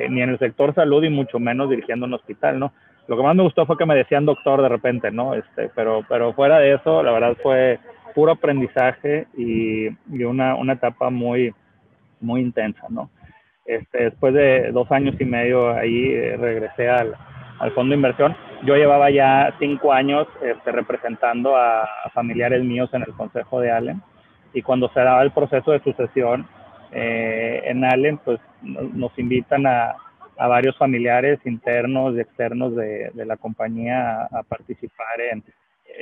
S4: ni en el sector salud y mucho menos dirigiendo un hospital, ¿no? Lo que más me gustó fue que me decían doctor de repente, ¿no? Pero fuera de eso, la verdad fue puro aprendizaje y una etapa muy intensa, ¿no? Después de 2 años y medio ahí regresé al fondo de inversión. Yo llevaba ya 5 años representando a familiares míos en el consejo de Allen, y cuando se daba el proceso de sucesión en Allen, pues nos invitan a varios familiares internos y externos de la compañía a participar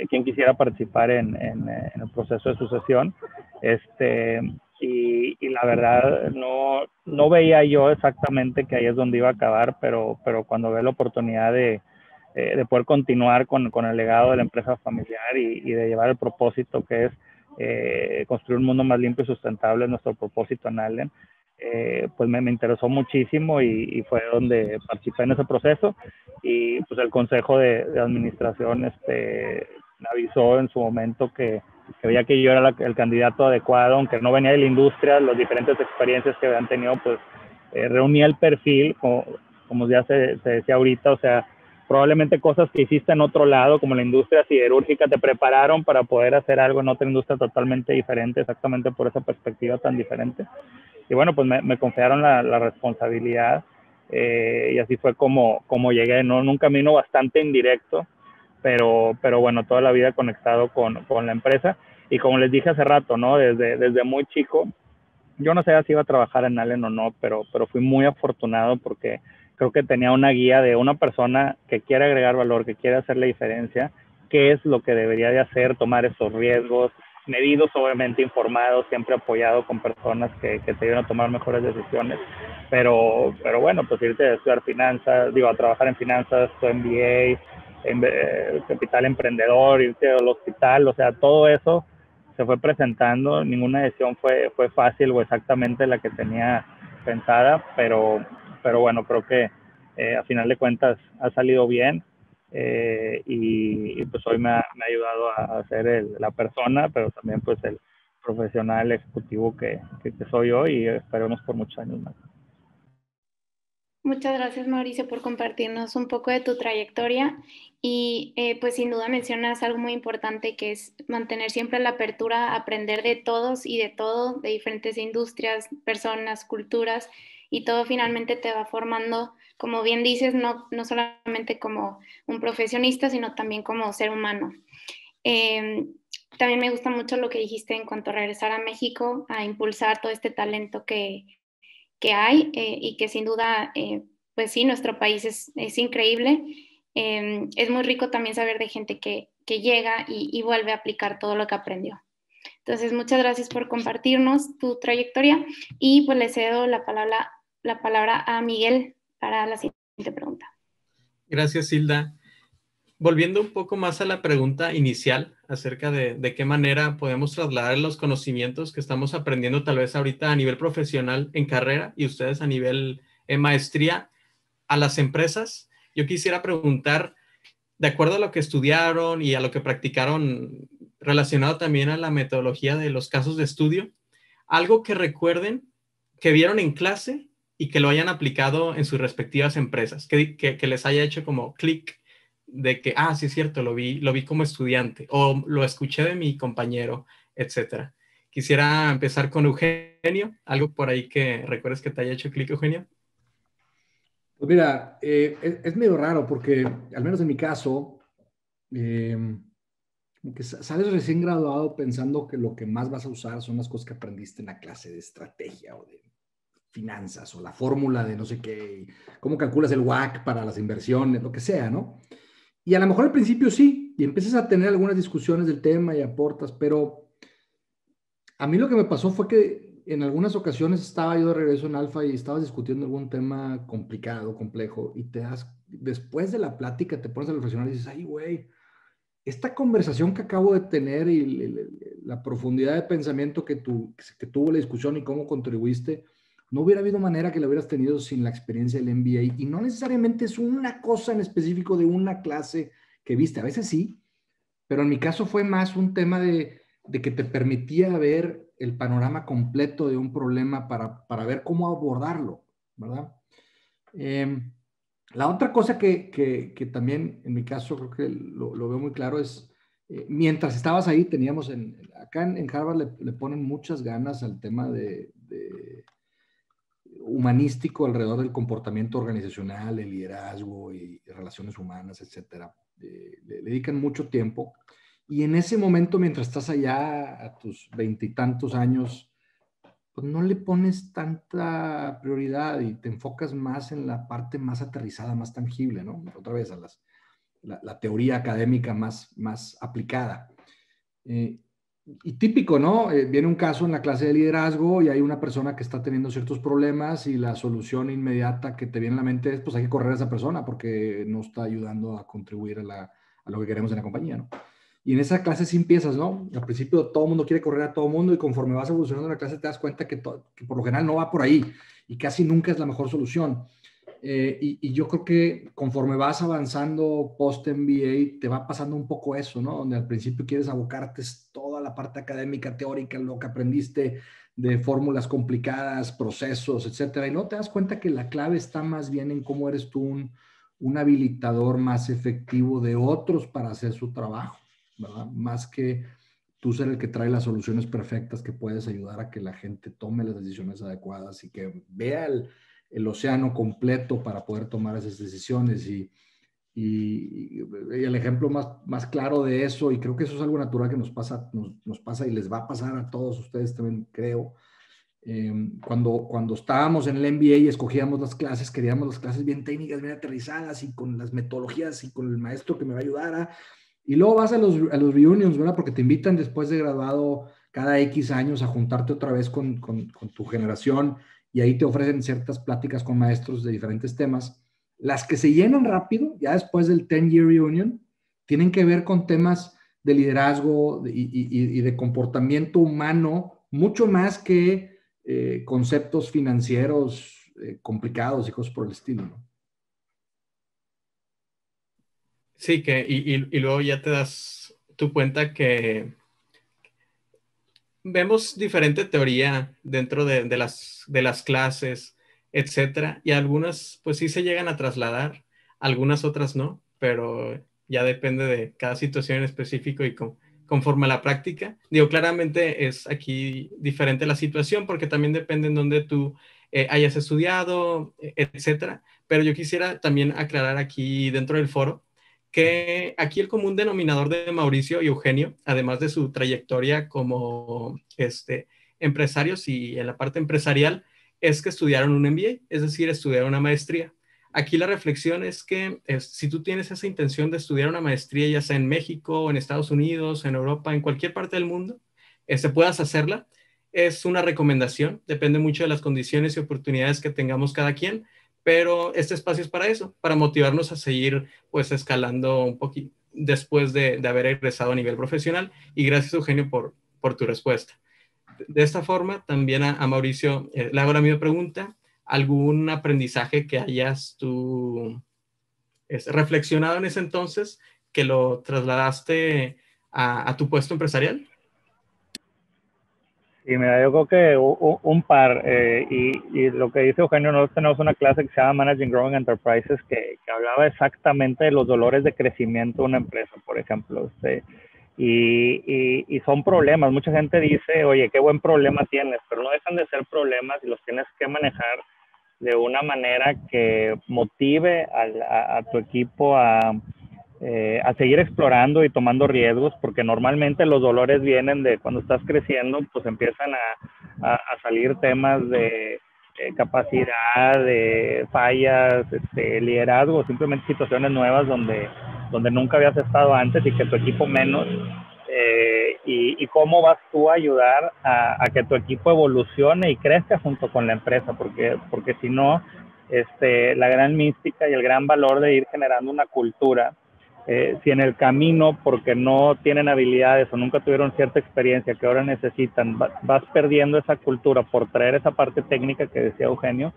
S4: quien quisiera participar en el proceso de sucesión. Y la verdad no veía yo exactamente que ahí es donde iba a acabar, pero cuando ve la oportunidad de poder continuar con el legado de la empresa familiar y de llevar el propósito que es construir un mundo más limpio y sustentable, nuestro propósito en Allen, pues me interesó muchísimo y fue donde participé en ese proceso. Y pues el consejo de administración me avisó en su momento que veía que yo era el candidato adecuado, aunque no venía de la industria. Las diferentes experiencias que habían tenido, pues reunía el perfil, como ya se decía ahorita, o sea, probablemente cosas que hiciste en otro lado, como la industria siderúrgica, te prepararon para poder hacer algo en otra industria totalmente diferente, exactamente por esa perspectiva tan diferente. Y bueno, pues me confiaron la responsabilidad, y así fue como llegué, ¿no? En un camino bastante indirecto, pero bueno, toda la vida conectado con la empresa. Y como les dije hace rato, ¿no? Desde muy chico, yo no sé si iba a trabajar en Allen o no, pero fui muy afortunado porque creo que tenía una guía de una persona que quiere agregar valor, que quiere hacer la diferencia, qué es lo que debería de hacer, tomar esos riesgos, medidos, obviamente informados, siempre apoyado con personas que te ayudan a tomar mejores decisiones. Pero bueno, pues irte a estudiar finanzas, a trabajar en finanzas, tu MBA, capital emprendedor, irte al hospital, o sea, todo eso se fue presentando. Ninguna decisión fue fácil o exactamente la que tenía pensada, pero bueno, creo que a final de cuentas ha salido bien, y pues hoy me ha ayudado a ser la persona, pero también pues el profesional ejecutivo que soy hoy, y esperemos por muchos años más.
S2: Muchas gracias, Mauricio, por compartirnos un poco de tu trayectoria, y pues sin duda mencionas algo muy importante, que es mantener siempre la apertura a aprender de todos y de todo, de diferentes industrias, personas, culturas, y todo finalmente te va formando, como bien dices, no solamente como un profesionista, sino también como ser humano. También me gusta mucho lo que dijiste en cuanto a regresar a México, a impulsar todo este talento que hay, y que sin duda, pues sí, nuestro país es increíble. Es muy rico también saber de gente que llega y vuelve a aplicar todo lo que aprendió. Entonces, muchas gracias por compartirnos tu trayectoria, y pues le cedo la palabra a Miguel para la siguiente pregunta.
S6: Gracias, Hilda. Volviendo un poco más a la pregunta inicial acerca de qué manera podemos trasladar los conocimientos que estamos aprendiendo tal vez ahorita a nivel profesional en carrera y ustedes a nivel maestría a las empresas, yo quisiera preguntar, de acuerdo a lo que estudiaron y a lo que practicaron relacionado también a la metodología de los casos de estudio, algo que recuerden que vieron en clase y que lo hayan aplicado en sus respectivas empresas, que les haya hecho como clic, de que, sí es cierto, lo vi como estudiante, o lo escuché de mi compañero, etcétera. Quisiera empezar con Eugenio, algo por ahí que recuerdes que te haya hecho clic, Eugenio.
S3: Pues mira, es medio raro porque, al menos en mi caso, como que sales recién graduado pensando que lo que más vas a usar son las cosas que aprendiste en la clase de estrategia o de finanzas o la fórmula de no sé qué, cómo calculas el WACC para las inversiones, lo que sea, ¿no? Y a lo mejor al principio sí, y empiezas a tener algunas discusiones del tema y aportas, pero a mí lo que me pasó fue que en algunas ocasiones estaba yo de regreso en Alfa y estabas discutiendo algún tema complicado, complejo, y después de la plática te pones a reflexionar y dices, ay, güey, esta conversación que acabo de tener y la profundidad de pensamiento que tuvo la discusión y cómo contribuiste, no hubiera habido manera que lo hubieras tenido sin la experiencia del MBA. Y no necesariamente es una cosa en específico de una clase que viste. A veces sí, pero en mi caso fue más un tema de que te permitía ver el panorama completo de un problema para ver cómo abordarlo, ¿verdad? La otra cosa que también en mi caso creo que lo veo muy claro es, mientras estabas ahí teníamos, acá en Harvard le ponen muchas ganas al tema de humanístico alrededor del comportamiento organizacional, el liderazgo y relaciones humanas, etcétera. Le dedican mucho tiempo. Y en ese momento, mientras estás allá a tus 20 y tantos años, pues no le pones tanta prioridad y te enfocas más en la parte más aterrizada, más tangible, ¿no? Otra vez a la teoría académica más aplicada. Y típico, ¿no? Viene un caso en la clase de liderazgo y hay una persona que está teniendo ciertos problemas y la solución inmediata que te viene a la mente es, pues hay que correr a esa persona porque no está ayudando a contribuir a lo que queremos en la compañía, ¿no? Y en esa clase sí empiezas, ¿no? Al principio todo el mundo quiere correr a todo el mundo y conforme vas evolucionando en la clase te das cuenta que por lo general no va por ahí y casi nunca es la mejor solución. Y yo creo que conforme vas avanzando post-MBA te va pasando un poco eso, ¿no? Donde al principio quieres abocarte toda la parte académica, teórica, lo que aprendiste de fórmulas complicadas, procesos, etcétera. Y luego te das cuenta que la clave está más bien en cómo eres tú un habilitador más efectivo de otros para hacer su trabajo, ¿verdad? Más que tú ser el que trae las soluciones perfectas que puedes ayudar a que la gente tome las decisiones adecuadas y que vea el océano completo para poder tomar esas decisiones. Y el ejemplo más claro de eso, y creo que eso es algo natural que nos pasa y les va a pasar a todos ustedes también, creo. Cuando estábamos en el MBA y escogíamos las clases, queríamos las clases bien técnicas, bien aterrizadas y con las metodologías y con el maestro que me va a ayudar. Y luego vas a los reunions, ¿verdad? Porque te invitan después de graduado cada X años a juntarte otra vez con tu generación y ahí te ofrecen ciertas pláticas con maestros de diferentes temas. Las que se llenan rápido, ya después del 10-year reunion, tienen que ver con temas de liderazgo y de comportamiento humano, mucho más que conceptos financieros complicados y cosas por el estilo, ¿no?
S6: Sí, y luego ya te das tu cuenta que vemos diferente teoría dentro de las clases, etcétera, y algunas pues sí se llegan a trasladar, algunas otras no, pero ya depende de cada situación en específico y conforme a la práctica. Digo, claramente es aquí diferente la situación porque también depende en dónde tú hayas estudiado, etcétera, pero yo quisiera también aclarar aquí dentro del foro que aquí el común denominador de Mauricio y Eugenio, además de su trayectoria como empresarios y en la parte empresarial, es que estudiaron un MBA, es decir, estudiaron una maestría. Aquí la reflexión es que si tú tienes esa intención de estudiar una maestría, ya sea en México, en Estados Unidos, en Europa, en cualquier parte del mundo, puedas hacerla. Es una recomendación, depende mucho de las condiciones y oportunidades que tengamos cada quien, pero este espacio es para eso, para motivarnos a seguir pues escalando un poquito después de haber egresado a nivel profesional. Y gracias, Eugenio, por tu respuesta. De esta forma, también a Mauricio le hago la misma pregunta. ¿Algún aprendizaje que hayas tú reflexionado en ese entonces que lo trasladaste a tu puesto empresarial?
S4: Sí, mira, yo creo que un par, y lo que dice Eugenio, nosotros tenemos una clase que se llama Managing Growing Enterprises que hablaba exactamente de los dolores de crecimiento de una empresa, por ejemplo. Y son problemas. Mucha gente dice, oye, qué buen problema tienes, pero no dejan de ser problemas y los tienes que manejar de una manera que motive a tu equipo a seguir explorando y tomando riesgos, porque normalmente los dolores vienen de cuando estás creciendo, pues empiezan a salir temas de capacidad, de fallas, liderazgo, simplemente situaciones nuevas donde nunca habías estado antes y que tu equipo menos. Y cómo vas tú a ayudar a que tu equipo evolucione y crezca junto con la empresa, porque si no, la gran mística y el gran valor de ir generando una cultura si en el camino, porque no tienen habilidades o nunca tuvieron cierta experiencia que ahora necesitan, vas perdiendo esa cultura por traer esa parte técnica que decía Eugenio,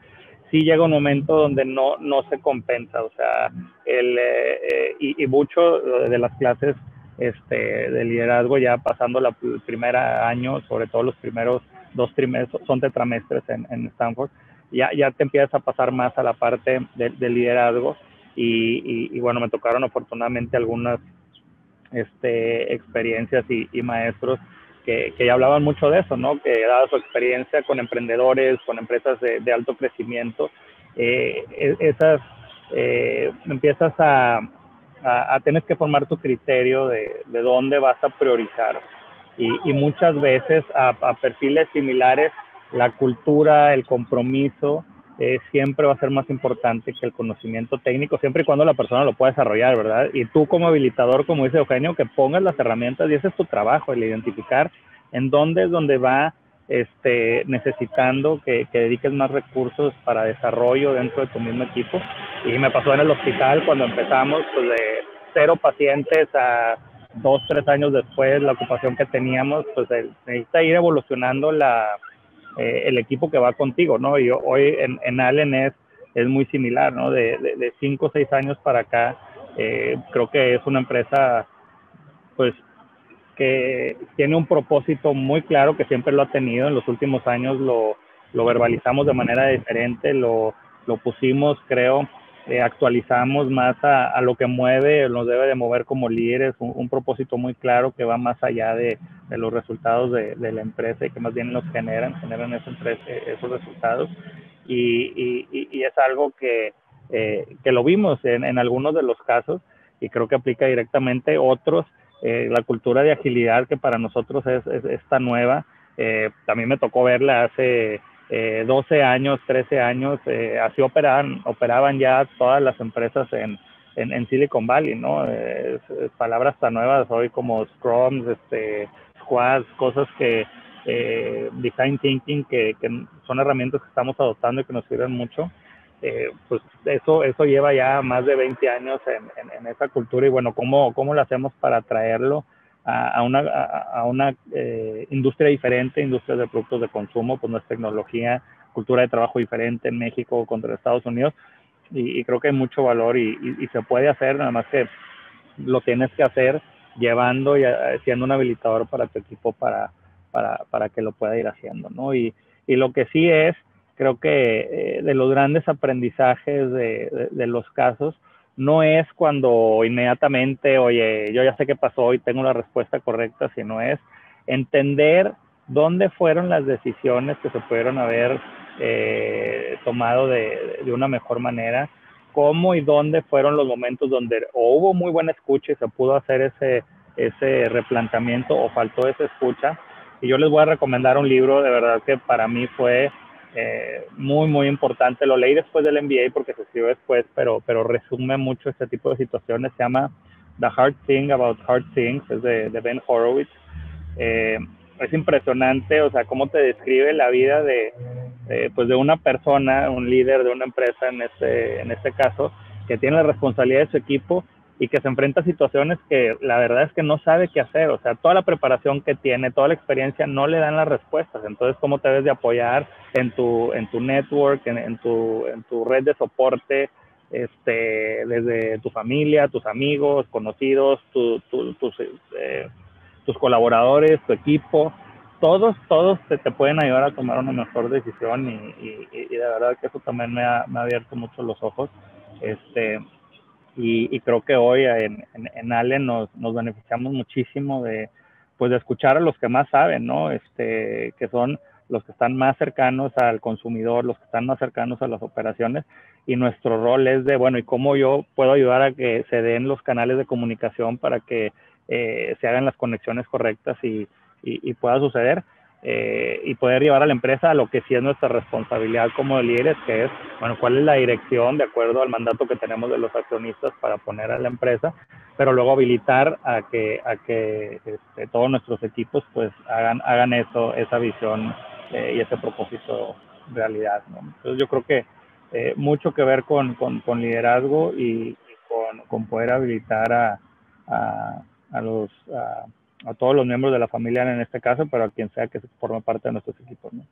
S4: sí llega un momento donde no se compensa. O sea, y mucho de las clases de liderazgo, ya pasando el primer año, sobre todo los primeros 2 trimestres, son tetramestres en Stanford, ya te empiezas a pasar más a la parte de liderazgo. Y bueno, me tocaron afortunadamente algunas experiencias y maestros que ya hablaban mucho de eso, ¿no? Que dada su experiencia con emprendedores, con empresas de alto crecimiento, empiezas a tener que formar tu criterio de dónde vas a priorizar. Y muchas veces a perfiles similares, la cultura, el compromiso, siempre va a ser más importante que el conocimiento técnico, siempre y cuando la persona lo pueda desarrollar, ¿verdad? Y tú como habilitador, como dice Eugenio, que pongas las herramientas, y ese es tu trabajo, el identificar en dónde es donde va necesitando que dediques más recursos para desarrollo dentro de tu mismo equipo. Y me pasó en el hospital cuando empezamos, pues de 0 pacientes a 2, 3 años después, la ocupación que teníamos, pues necesita ir evolucionando el equipo que va contigo, ¿no? Y hoy en Allen es muy similar, ¿no? De 5 o 6 años para acá, creo que es una empresa, pues, que tiene un propósito muy claro, que siempre lo ha tenido. En los últimos años lo verbalizamos de manera diferente, lo pusimos, creo, actualizamos más a lo que mueve, nos debe de mover como líderes, un propósito muy claro que va más allá de los resultados de la empresa, y que más bien los generan esos resultados. Y es algo que lo vimos en algunos de los casos, y creo que aplica directamente. Otros, la cultura de agilidad, que para nosotros es tan nueva, también me tocó verla hace 12 años, 13 años, así operaban ya todas las empresas en Silicon Valley, ¿no? Palabras tan nuevas hoy como Scrum, Squads, cosas que Design Thinking, que son herramientas que estamos adoptando y que nos sirven mucho. Pues eso lleva ya más de 20 años en esa cultura. Y bueno, ¿cómo lo hacemos para traerlo a una industria diferente, industria de productos de consumo? Pues no es tecnología, cultura de trabajo diferente en México contra Estados Unidos, y creo que hay mucho valor y se puede hacer, nada más que lo tienes que hacer llevando y siendo un habilitador para tu equipo para que lo pueda ir haciendo, ¿no? Y lo que sí creo que de los grandes aprendizajes de los casos, no es cuando inmediatamente, oye, yo ya sé qué pasó y tengo la respuesta correcta, sino es entender dónde fueron las decisiones que se pudieron haber tomado de una mejor manera, cómo y dónde fueron los momentos donde o hubo muy buena escucha y se pudo hacer ese replanteamiento, o faltó esa escucha. Y yo les voy a recomendar un libro, de verdad que para mí fue muy, muy importante. Lo leí después del MBA porque se escribió después, pero resume mucho este tipo de situaciones. Se llama The Hard Thing About Hard Things, es de Ben Horowitz. Es impresionante, o sea, cómo te describe la vida pues de una persona, un líder de una empresa en este caso, que tiene la responsabilidad de su equipo y que se enfrenta a situaciones que la verdad es que no sabe qué hacer. O sea, toda la preparación que tiene, toda la experiencia, no le dan las respuestas. Entonces, ¿cómo te debes de apoyar en tu network, en tu red de soporte, desde tu familia, tus amigos, conocidos, tus colaboradores, tu equipo? Todos te pueden ayudar a tomar una mejor decisión, y de verdad que eso también me ha abierto mucho los ojos. Y creo que hoy en Allen nos beneficiamos muchísimo de escuchar a los que más saben, ¿no? Que son los que están más cercanos al consumidor, los que están más cercanos a las operaciones, y nuestro rol es de, bueno, ¿y cómo yo puedo ayudar a que se den los canales de comunicación para que se hagan las conexiones correctas y pueda suceder? Y poder llevar a la empresa a lo que sí es nuestra responsabilidad como líderes, que es, bueno, cuál es la dirección de acuerdo al mandato que tenemos de los accionistas para poner a la empresa, pero luego habilitar a que todos nuestros equipos pues hagan esa visión y ese propósito realidad, ¿no? Entonces yo creo que mucho que ver con liderazgo y con con poder habilitar a todos los miembros de la familia en este caso, pero a quien sea que forme parte de nuestros equipos, ¿no?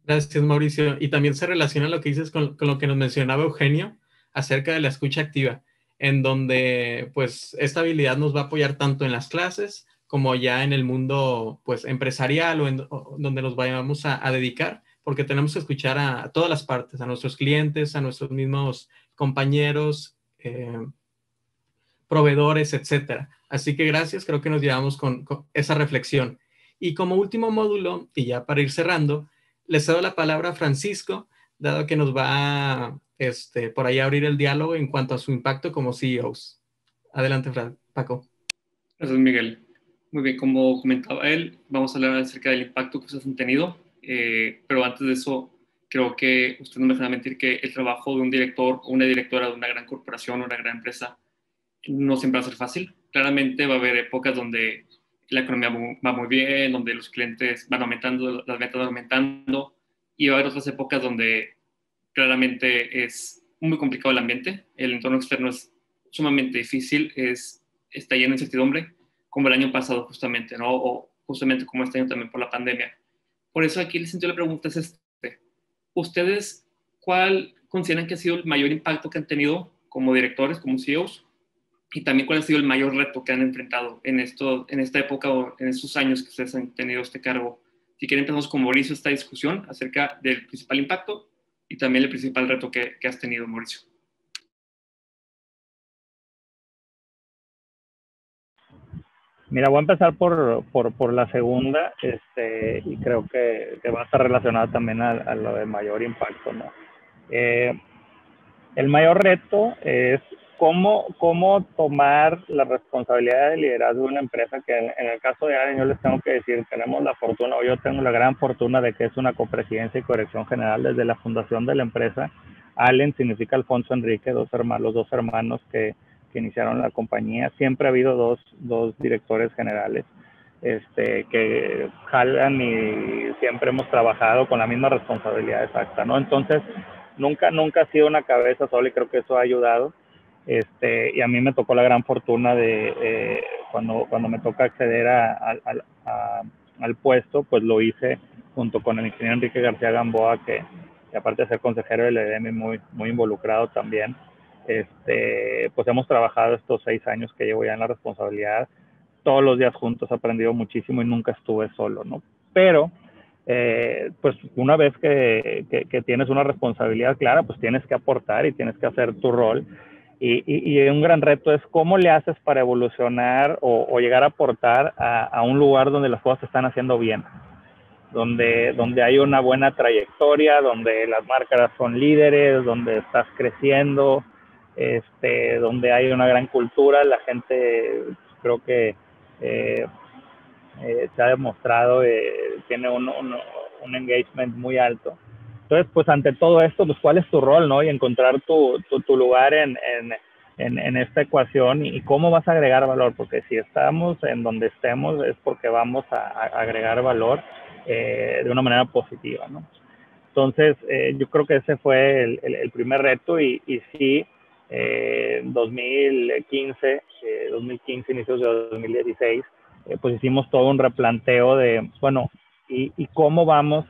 S6: Gracias, Mauricio. Y también se relaciona lo que dices con lo que nos mencionaba Eugenio acerca de la escucha activa, en donde pues esta habilidad nos va a apoyar tanto en las clases como ya en el mundo pues empresarial o donde nos vayamos a dedicar, porque tenemos que escuchar a todas las partes, a nuestros clientes, a nuestros mismos compañeros, proveedores, etcétera. Así que gracias, creo que nos llevamos con esa reflexión. Y como último módulo, y ya para ir cerrando, les cedo la palabra a Francisco, dado que nos va a, por ahí a abrir el diálogo en cuanto a su impacto como CEOs. Adelante, Paco.
S7: Gracias, Miguel. Muy bien, como comentaba él, vamos a hablar acerca del impacto que ustedes han tenido, pero antes de eso, creo que usted no me dejará mentir que el trabajo de un director o una directora de una gran corporación o una gran empresa no siempre va a ser fácil. Claramente va a haber épocas donde la economía va muy bien, donde los clientes van aumentando, las ventas van aumentando, y va a haber otras épocas donde claramente es muy complicado el ambiente, el entorno externo es sumamente difícil, está lleno de incertidumbre, como el año pasado justamente, ¿no? O justamente como este año también por la pandemia. Por eso aquí el sentido de la pregunta es ¿ustedes cuál consideran que ha sido el mayor impacto que han tenido como directores, como CEOs? Y también cuál ha sido el mayor reto que han enfrentado en esta época o en estos años que ustedes han tenido este cargo. Si quieren, empezamos con Mauricio esta discusión acerca del principal impacto y también el principal reto que has tenido, Mauricio.
S4: Mira, voy a empezar por la segunda, y creo que va a estar relacionada también a lo de mayor impacto, ¿no? El mayor reto es cómo tomar la responsabilidad de liderazgo de una empresa, que en el caso de Allen, yo les tengo que decir, tenemos la fortuna, o yo tengo la gran fortuna de que es una copresidencia y corrección general desde la fundación de la empresa. Allen significa Alfonso Enrique, los dos hermanos que iniciaron la compañía. Siempre ha habido dos directores generales que jalan y siempre hemos trabajado con la misma responsabilidad exacta, ¿no? Entonces, nunca ha sido una cabeza sola y creo que eso ha ayudado. Y a mí me tocó la gran fortuna de cuando me toca acceder al puesto, pues lo hice junto con el ingeniero Enrique García Gamboa, que aparte de ser consejero del EDM, muy involucrado también. Pues hemos trabajado estos 6 años que llevo ya en la responsabilidad, todos los días juntos, he aprendido muchísimo y nunca estuve solo, ¿no? Pero pues una vez que tienes una responsabilidad clara, pues tienes que aportar y tienes que hacer tu rol. Y un gran reto es cómo le haces para evolucionar o llegar a aportar a un lugar donde las cosas se están haciendo bien, donde hay una buena trayectoria, donde las marcas son líderes, donde estás creciendo, donde hay una gran cultura. La gente, creo que se ha demostrado, tiene un engagement muy alto. Entonces, pues ante todo esto, pues cuál es tu rol, ¿no? Y encontrar tu lugar en esta ecuación y cómo vas a agregar valor, porque si estamos en donde estemos es porque vamos a agregar valor de una manera positiva, ¿no? Entonces, yo creo que ese fue el primer reto y sí, 2015, inicios de 2016, pues hicimos todo un replanteo de, bueno, y cómo vamos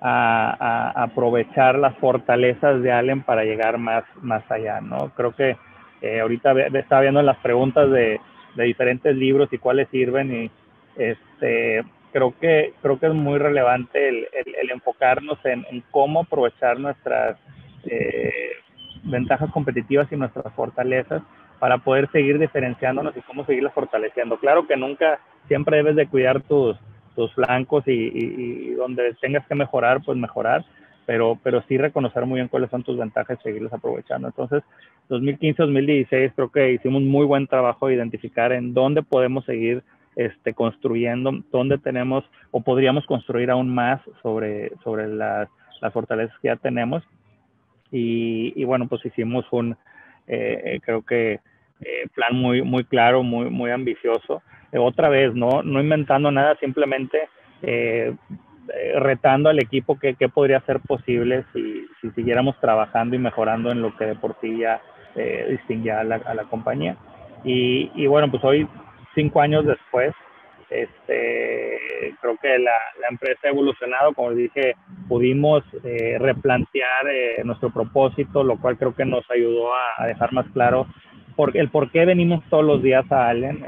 S4: a aprovechar las fortalezas de Allen para llegar más allá, ¿no? Creo que ahorita estaba viendo las preguntas de diferentes libros y cuáles sirven y creo que es muy relevante el enfocarnos en cómo aprovechar nuestras ventajas competitivas y nuestras fortalezas para poder seguir diferenciándonos y cómo seguirlas fortaleciendo. Claro que nunca, siempre debes de cuidar tus flancos y donde tengas que mejorar, pues mejorar, pero sí reconocer muy bien cuáles son tus ventajas y seguirlas aprovechando. Entonces, 2015-2016 creo que hicimos muy buen trabajo de identificar en dónde podemos seguir construyendo, dónde tenemos o podríamos construir aún más sobre las fortalezas que ya tenemos. Y bueno, pues hicimos creo que plan muy claro, muy ambicioso. Otra vez, no inventando nada, simplemente retando al equipo qué podría ser posible si siguiéramos trabajando y mejorando en lo que de por sí distinguía a la compañía. Y bueno, pues hoy, 5 años después, creo que la empresa ha evolucionado. Como les dije, pudimos replantear nuestro propósito, lo cual creo que nos ayudó a dejar más claro el por qué venimos todos los días a Allen,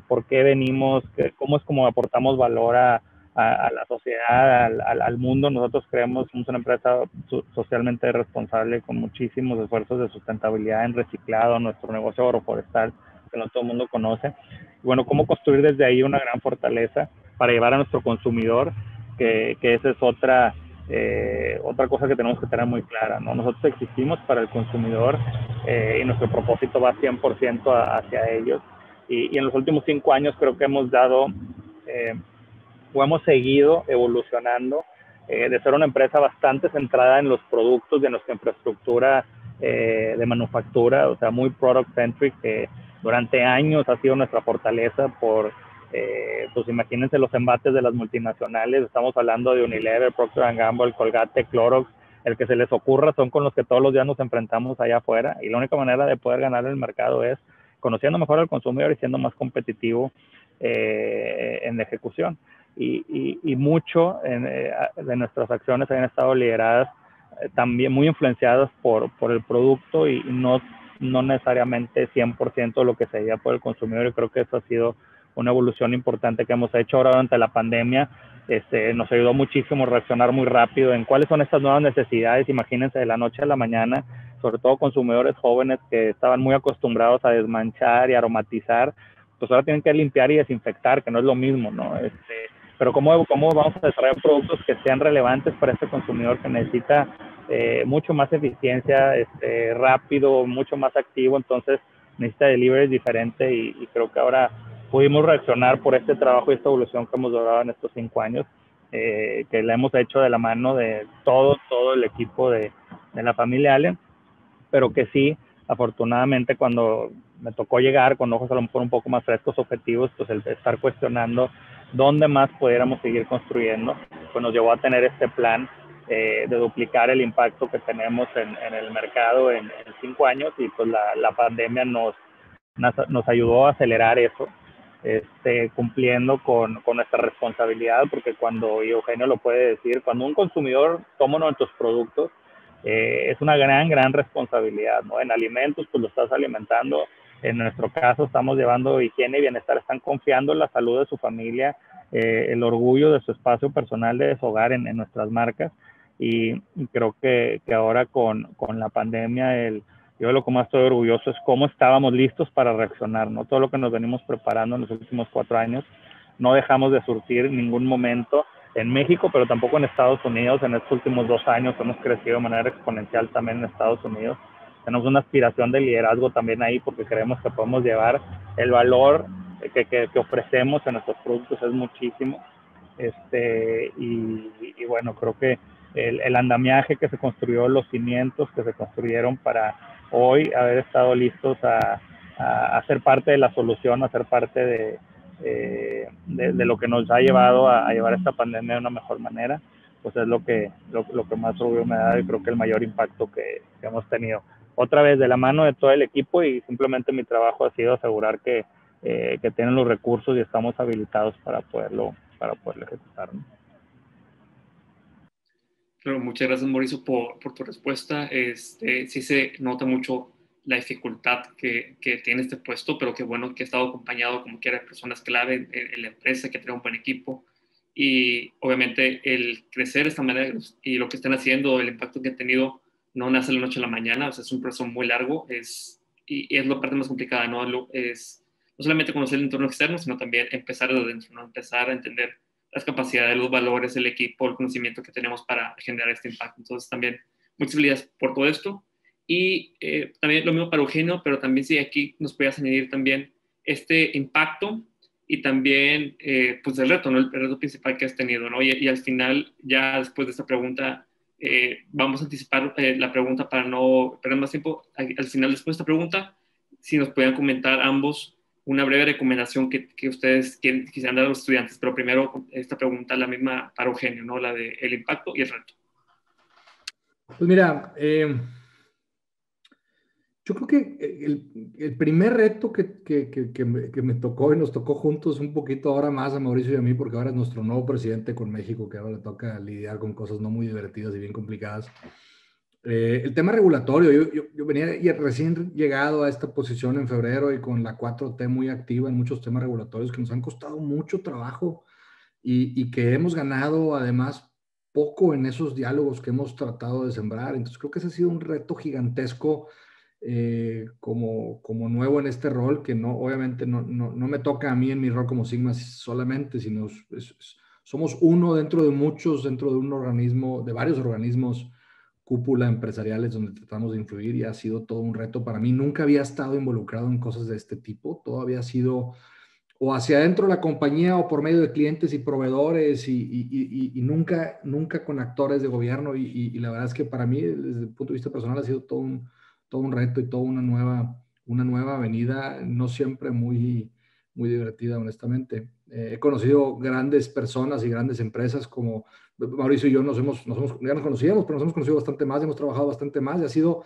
S4: por qué venimos, cómo es como aportamos valor a la sociedad, al mundo. Nosotros creemos, somos una empresa socialmente responsable con muchísimos esfuerzos de sustentabilidad en reciclado, nuestro negocio agroforestal, que no todo el mundo conoce. Y bueno, cómo construir desde ahí una gran fortaleza para llevar a nuestro consumidor, que esa es otra cosa que tenemos que tener muy clara, ¿no? Nosotros existimos para el consumidor y nuestro propósito va 100% hacia ellos. Y en los últimos 5 años creo que hemos dado o hemos seguido evolucionando de ser una empresa bastante centrada en los productos de nuestra infraestructura de manufactura, o sea, muy product-centric, que durante años ha sido nuestra fortaleza por, pues imagínense los embates de las multinacionales. Estamos hablando de Unilever, Procter & Gamble, Colgate, Clorox, el que se les ocurra son con los que todos los días nos enfrentamos allá afuera, y la única manera de poder ganar el mercado es conociendo mejor al consumidor y siendo más competitivo en la ejecución. Y mucho de nuestras acciones han estado lideradas también muy influenciadas por el producto y no necesariamente 100% lo que se veía por el consumidor. Y creo que eso ha sido una evolución importante que hemos hecho ahora durante la pandemia. Nos ayudó muchísimo a reaccionar muy rápido en cuáles son estas nuevas necesidades. Imagínense, de la noche a la mañana, sobre todo consumidores jóvenes que estaban muy acostumbrados a desmanchar y aromatizar, pues ahora tienen que limpiar y desinfectar, que no es lo mismo, ¿no? Pero ¿cómo vamos a desarrollar productos que sean relevantes para este consumidor que necesita mucho más eficiencia, rápido, mucho más activo? Entonces necesita delivery diferente y creo que ahora pudimos reaccionar por este trabajo y esta evolución que hemos logrado en estos 5 años, que la hemos hecho de la mano de todo el equipo de la familia Allen, pero que sí, afortunadamente, cuando me tocó llegar con ojos a lo mejor un poco más frescos, objetivos, pues el estar cuestionando dónde más pudiéramos seguir construyendo, pues nos llevó a tener este plan de duplicar el impacto que tenemos en el mercado en 5 años, y pues la pandemia nos ayudó a acelerar eso, cumpliendo con nuestra responsabilidad, porque cuando, y Eugenio lo puede decir, cuando un consumidor toma nuestros productos, es una gran responsabilidad, ¿no? En alimentos, pues lo estás alimentando. En nuestro caso, estamos llevando higiene y bienestar, están confiando en la salud de su familia, el orgullo de su espacio personal, de su hogar en nuestras marcas. Y creo que ahora con la pandemia, yo lo que más estoy orgulloso es cómo estábamos listos para reaccionar, ¿no? Todo lo que nos venimos preparando en los últimos 4 años, no dejamos de surtir en ningún momento en México, pero tampoco en Estados Unidos. En estos últimos 2 años hemos crecido de manera exponencial también en Estados Unidos. Tenemos una aspiración de liderazgo también ahí, porque creemos que podemos llevar el valor que ofrecemos en nuestros productos, es muchísimo. Y bueno, creo que el andamiaje que se construyó, los cimientos que se construyeron para hoy haber estado listos a ser parte de la solución, a ser parte de lo que nos ha llevado a llevar esta pandemia de una mejor manera, pues es lo que más orgullo me da, y creo que el mayor impacto que hemos tenido. Otra vez, de la mano de todo el equipo, y simplemente mi trabajo ha sido asegurar que tienen los recursos y estamos habilitados para poderlo ejecutar, ¿no?
S7: Claro, muchas gracias, Mauricio, por tu respuesta. Sí se nota mucho la dificultad que tiene este puesto, pero qué bueno que ha estado acompañado como quiera de personas clave en la empresa, que tiene un buen equipo. Y obviamente el crecer de esta manera y lo que están haciendo, el impacto que han tenido, no nace de la noche a la mañana, o sea, es un proceso muy largo, y es la parte más complicada, ¿no? Es no solamente conocer el entorno externo, sino también empezar desde dentro, ¿no? Empezar a entender las capacidades, los valores del equipo, el conocimiento que tenemos para generar este impacto. Entonces, también muchas felicidades por todo esto. Y también lo mismo para Eugenio, pero también si aquí nos podías añadir también este impacto y también pues el reto, ¿no? El reto principal que has tenido, ¿no? Y al final, ya después de esta pregunta, vamos a anticipar la pregunta para no perder más tiempo. Al final, después de esta pregunta, si nos pueden comentar ambos una breve recomendación que ustedes quisieran dar a los estudiantes. Pero primero, esta pregunta, la misma para Eugenio, ¿no? La de el impacto y el reto.
S3: Pues mira, Yo creo que el primer reto que me tocó y nos tocó juntos un poquito ahora más a Mauricio y a mí, porque ahora es nuestro nuevo presidente con México, que ahora le toca lidiar con cosas no muy divertidas y bien complicadas. El tema regulatorio, yo venía recién llegado a esta posición en febrero y con la 4T muy activa en muchos temas regulatorios que nos han costado mucho trabajo y que hemos ganado además poco en esos diálogos que hemos tratado de sembrar. Entonces creo que ese ha sido un reto gigantesco como nuevo en este rol, que no, obviamente no me toca a mí en mi rol como Sigma solamente, sino somos uno dentro de muchos, dentro de un organismo, de varios organismos cúpula empresariales donde tratamos de influir, y ha sido todo un reto para mí. Nunca había estado involucrado en cosas de este tipo, todo había sido o hacia adentro de la compañía o por medio de clientes y proveedores y nunca con actores de gobierno, y la verdad es que para mí desde el punto de vista personal ha sido todo un reto y toda una nueva avenida, no siempre muy divertida, honestamente. He conocido grandes personas y grandes empresas como Mauricio y yo ya nos conocíamos, pero nos hemos conocido bastante más, hemos trabajado bastante más, y ha sido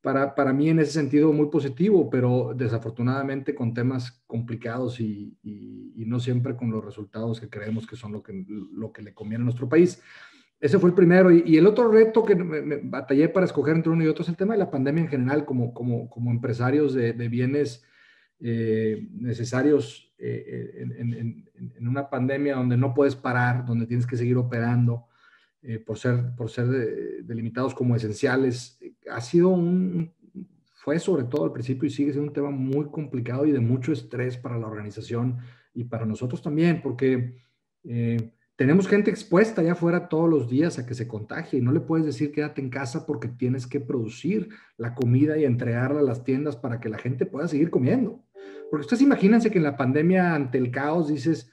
S3: para mí en ese sentido muy positivo, pero desafortunadamente con temas complicados y no siempre con los resultados que creemos que son lo que le conviene a nuestro país. Ese fue el primero. Y el otro reto que me batallé para escoger entre uno y otro es el tema de la pandemia en general, como empresarios de bienes necesarios en una pandemia donde no puedes parar, donde tienes que seguir operando por ser delimitados como esenciales. Fue sobre todo al principio y sigue siendo un tema muy complicado y de mucho estrés para la organización y para nosotros también, porque tenemos gente expuesta allá afuera todos los días a que se contagie, y no le puedes decir quédate en casa porque tienes que producir la comida y entregarla a las tiendas para que la gente pueda seguir comiendo. Porque ustedes imagínense que en la pandemia, ante el caos, dices,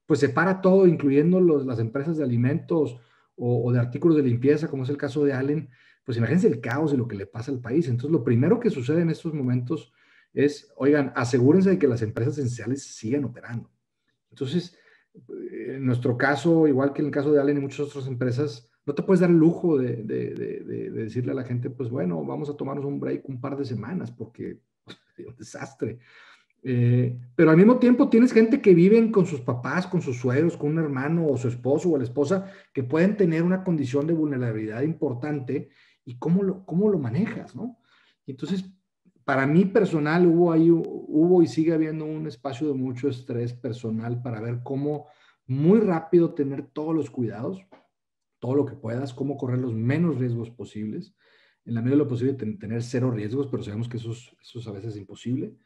S3: pues se para todo, incluyendo las empresas de alimentos o de artículos de limpieza, como es el caso de Allen. Pues imagínense el caos de lo que le pasa al país. Entonces, lo primero que sucede en estos momentos es, oigan, asegúrense de que las empresas esenciales sigan operando. Entonces, en nuestro caso, igual que en el caso de Allen y muchas otras empresas, no te puedes dar el lujo de decirle a la gente, pues bueno, vamos a tomarnos un break un par de semanas, porque es un desastre. Pero al mismo tiempo tienes gente que viven con sus papás, con sus suegros, con un hermano o su esposo o la esposa, que pueden tener una condición de vulnerabilidad importante, y cómo lo manejas, ¿no? Entonces, para mí personal hubo y sigue habiendo un espacio de mucho estrés personal para ver cómo muy rápido tener todos los cuidados, todo lo que puedas, cómo correr los menos riesgos posibles, en la medida de lo posible tener cero riesgos, pero sabemos que eso a veces es imposible.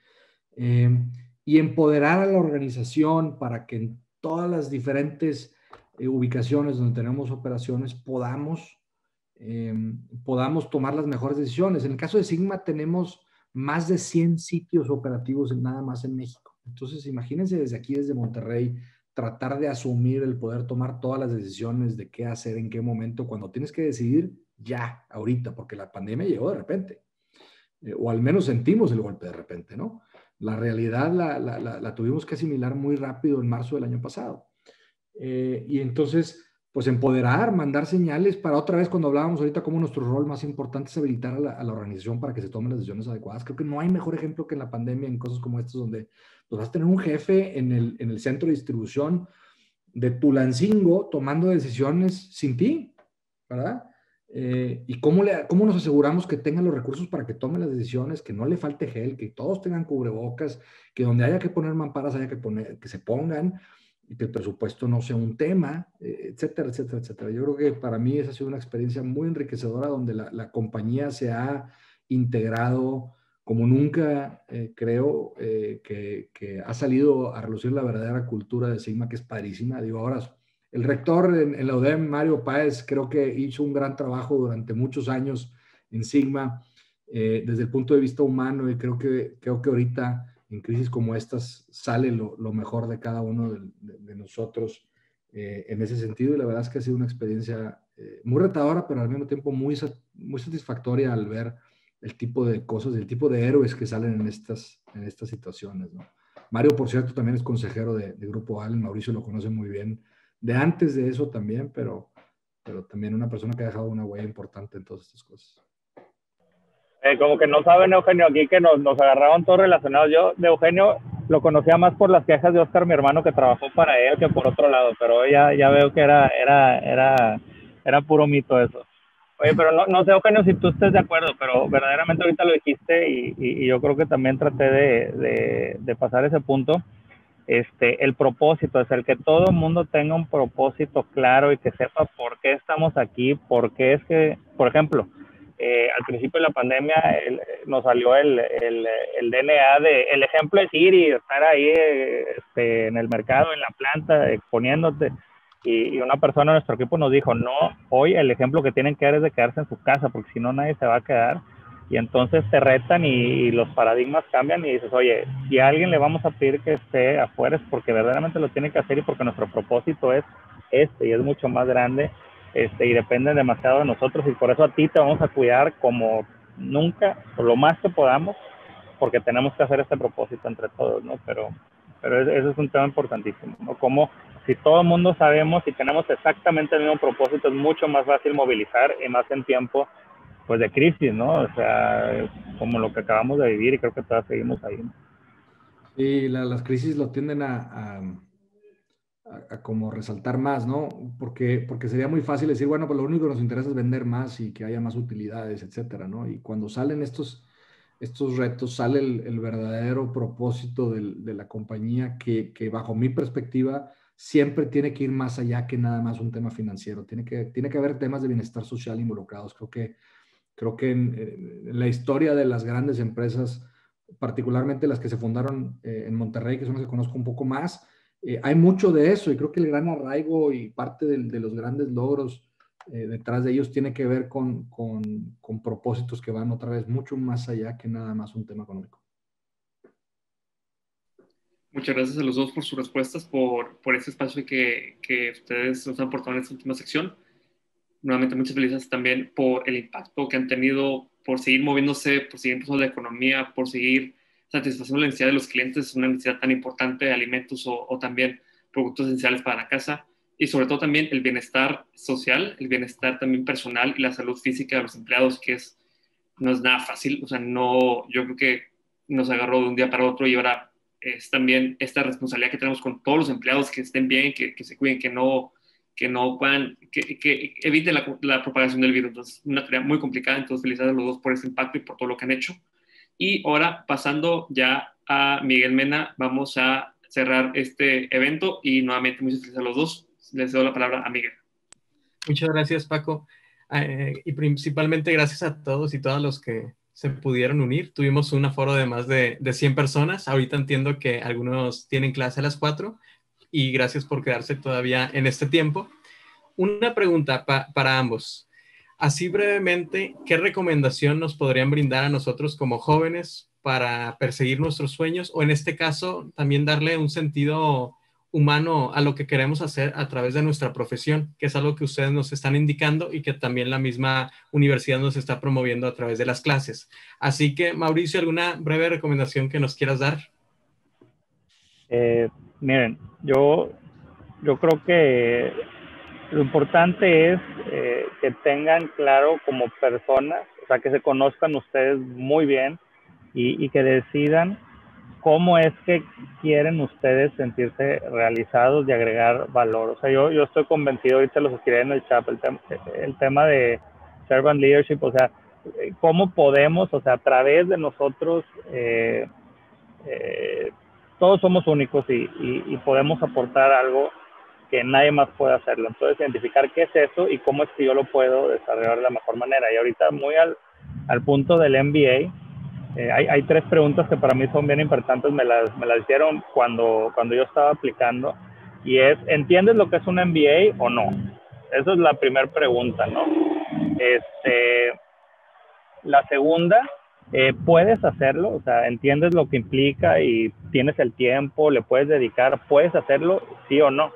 S3: Y empoderar a la organización para que en todas las diferentes ubicaciones donde tenemos operaciones podamos tomar las mejores decisiones. En el caso de Sigma tenemos más de 100 sitios operativos nada más en México. Entonces, imagínense desde aquí, desde Monterrey, tratar de asumir el poder tomar todas las decisiones de qué hacer, en qué momento, cuando tienes que decidir ya, ahorita, porque la pandemia llegó de repente, o al menos sentimos el golpe de repente, ¿no? La realidad la tuvimos que asimilar muy rápido en marzo del año pasado. Y entonces, pues empoderar, mandar señales para otra vez, cuando hablábamos ahorita como nuestro rol más importante es habilitar a la organización para que se tomen las decisiones adecuadas. Creo que no hay mejor ejemplo que en la pandemia, en cosas como estas, donde pues, vas a tener un jefe en el centro de distribución de Tulancingo tomando decisiones sin ti, ¿verdad? Y cómo nos aseguramos que tengan los recursos para que tomen las decisiones, que no le falte gel, que todos tengan cubrebocas, que donde haya que poner mamparas haya que se pongan, y que el presupuesto no sea un tema, etcétera, etcétera, etcétera. Yo creo que para mí esa ha sido una experiencia muy enriquecedora, donde la compañía se ha integrado como nunca. Creo que ha salido a relucir la verdadera cultura de Sigma, que es padrísima. Digo, ahora el rector en la UDEM, Mario Páez, creo que hizo un gran trabajo durante muchos años en Sigma, desde el punto de vista humano, y creo que ahorita en crisis como estas sale lo mejor de cada uno de nosotros en ese sentido, y la verdad es que ha sido una experiencia muy retadora, pero al mismo tiempo muy satisfactoria al ver el tipo de cosas, el tipo de héroes que salen en estas situaciones, ¿no? Mario, por cierto, también es consejero de Grupo Allen. Mauricio lo conoce muy bien de antes de eso también, pero también una persona que ha dejado una huella importante en todas estas cosas.
S4: Como que no saben, Eugenio, aquí que nos agarraron todos relacionados. Yo de Eugenio lo conocía más por las quejas de Oscar, mi hermano, que trabajó para él, que por otro lado, pero ya veo que era puro mito eso. Oye, pero no sé, Eugenio, si tú estés de acuerdo, pero verdaderamente ahorita lo dijiste y yo creo que también traté de pasar ese punto. El propósito, es el que todo el mundo tenga un propósito claro y que sepa por qué estamos aquí, por qué es que, por ejemplo, al principio de la pandemia nos salió el DNA el ejemplo de Siri, estar ahí en el mercado, en la planta, exponiéndote, y una persona de nuestro equipo nos dijo, no, hoy el ejemplo que tienen que dar es de quedarse en su casa, porque si no nadie se va a quedar. Y entonces te retan y los paradigmas cambian y dices, oye, si a alguien le vamos a pedir que esté afuera es porque verdaderamente lo tiene que hacer y porque nuestro propósito es y es mucho más grande y depende demasiado de nosotros, y por eso a ti te vamos a cuidar como nunca, o lo más que podamos, porque tenemos que hacer este propósito entre todos, ¿no? Pero eso es un tema importantísimo, ¿no? Como si todo el mundo sabemos y tenemos exactamente el mismo propósito, es mucho más fácil movilizar y más en tiempo pues de crisis, ¿no? O sea, como lo que acabamos de vivir, y creo que todavía seguimos ahí, ¿no?
S3: Sí, las crisis lo tienden a como resaltar más, ¿no? Porque sería muy fácil decir, bueno, pues lo único que nos interesa es vender más y que haya más utilidades, etcétera, ¿no? Y cuando salen estos retos, sale el verdadero propósito de la compañía que bajo mi perspectiva siempre tiene que ir más allá que nada más un tema financiero. Tiene que haber temas de bienestar social involucrados. Creo que en la historia de las grandes empresas, particularmente las que se fundaron en Monterrey, que son las que conozco un poco más, hay mucho de eso, y creo que el gran arraigo y parte de los grandes logros detrás de ellos tiene que ver con propósitos que van otra vez mucho más allá que nada más un tema económico.
S7: Muchas gracias a los dos por sus respuestas, por este espacio que ustedes nos han aportado en esta última sección. Nuevamente, muchas felicidades también por el impacto que han tenido, por seguir moviéndose, por seguir impulsando la economía, por seguir satisfaciendo la necesidad de los clientes, una necesidad tan importante de alimentos o también productos esenciales para la casa, y sobre todo también el bienestar social, el bienestar también personal y la salud física de los empleados, que no es nada fácil. O sea, yo creo que nos agarró de un día para otro, y ahora es también esta responsabilidad que tenemos con todos los empleados, que estén bien, que se cuiden, que eviten la propagación del virus. Entonces, una tarea muy complicada. Entonces, felicidades a los dos por ese impacto y por todo lo que han hecho. Y ahora, pasando ya a Miguel Mena, vamos a cerrar este evento, y nuevamente muchas felicidades a los dos. Les doy la palabra a Miguel.
S6: Muchas gracias, Paco. Y principalmente gracias a todos y todas los que se pudieron unir. Tuvimos un aforo de más de 100 personas. Ahorita entiendo que algunos tienen clase a las 4, y gracias por quedarse todavía en este tiempo. Una pregunta para ambos. Así brevemente, ¿qué recomendación nos podrían brindar a nosotros como jóvenes para perseguir nuestros sueños, o en este caso también darle un sentido humano a lo que queremos hacer a través de nuestra profesión, que es algo que ustedes nos están indicando y que también la misma universidad nos está promoviendo a través de las clases? Así que, Mauricio, ¿alguna breve recomendación que nos quieras dar?
S4: Miren, yo creo que lo importante es que tengan claro como personas, o sea, que se conozcan ustedes muy bien y que decidan cómo es que quieren ustedes sentirse realizados y agregar valor. O sea, yo estoy convencido, ahorita los escribí en el chat, el tema de servant leadership, o sea, cómo podemos, o sea, a través de nosotros, todos somos únicos y podemos aportar algo que nadie más puede hacerlo. Entonces, identificar qué es eso y cómo es que yo lo puedo desarrollar de la mejor manera. Y ahorita, muy al punto del MBA, hay 3 preguntas que para mí son bien importantes. Me las hicieron cuando yo estaba aplicando, y es, ¿entiendes lo que es un MBA o no? Esa es la primera pregunta, ¿no? La segunda, ¿puedes hacerlo? O sea, ¿entiendes lo que implica y tienes el tiempo, le puedes dedicar, puedes hacerlo, sí o no?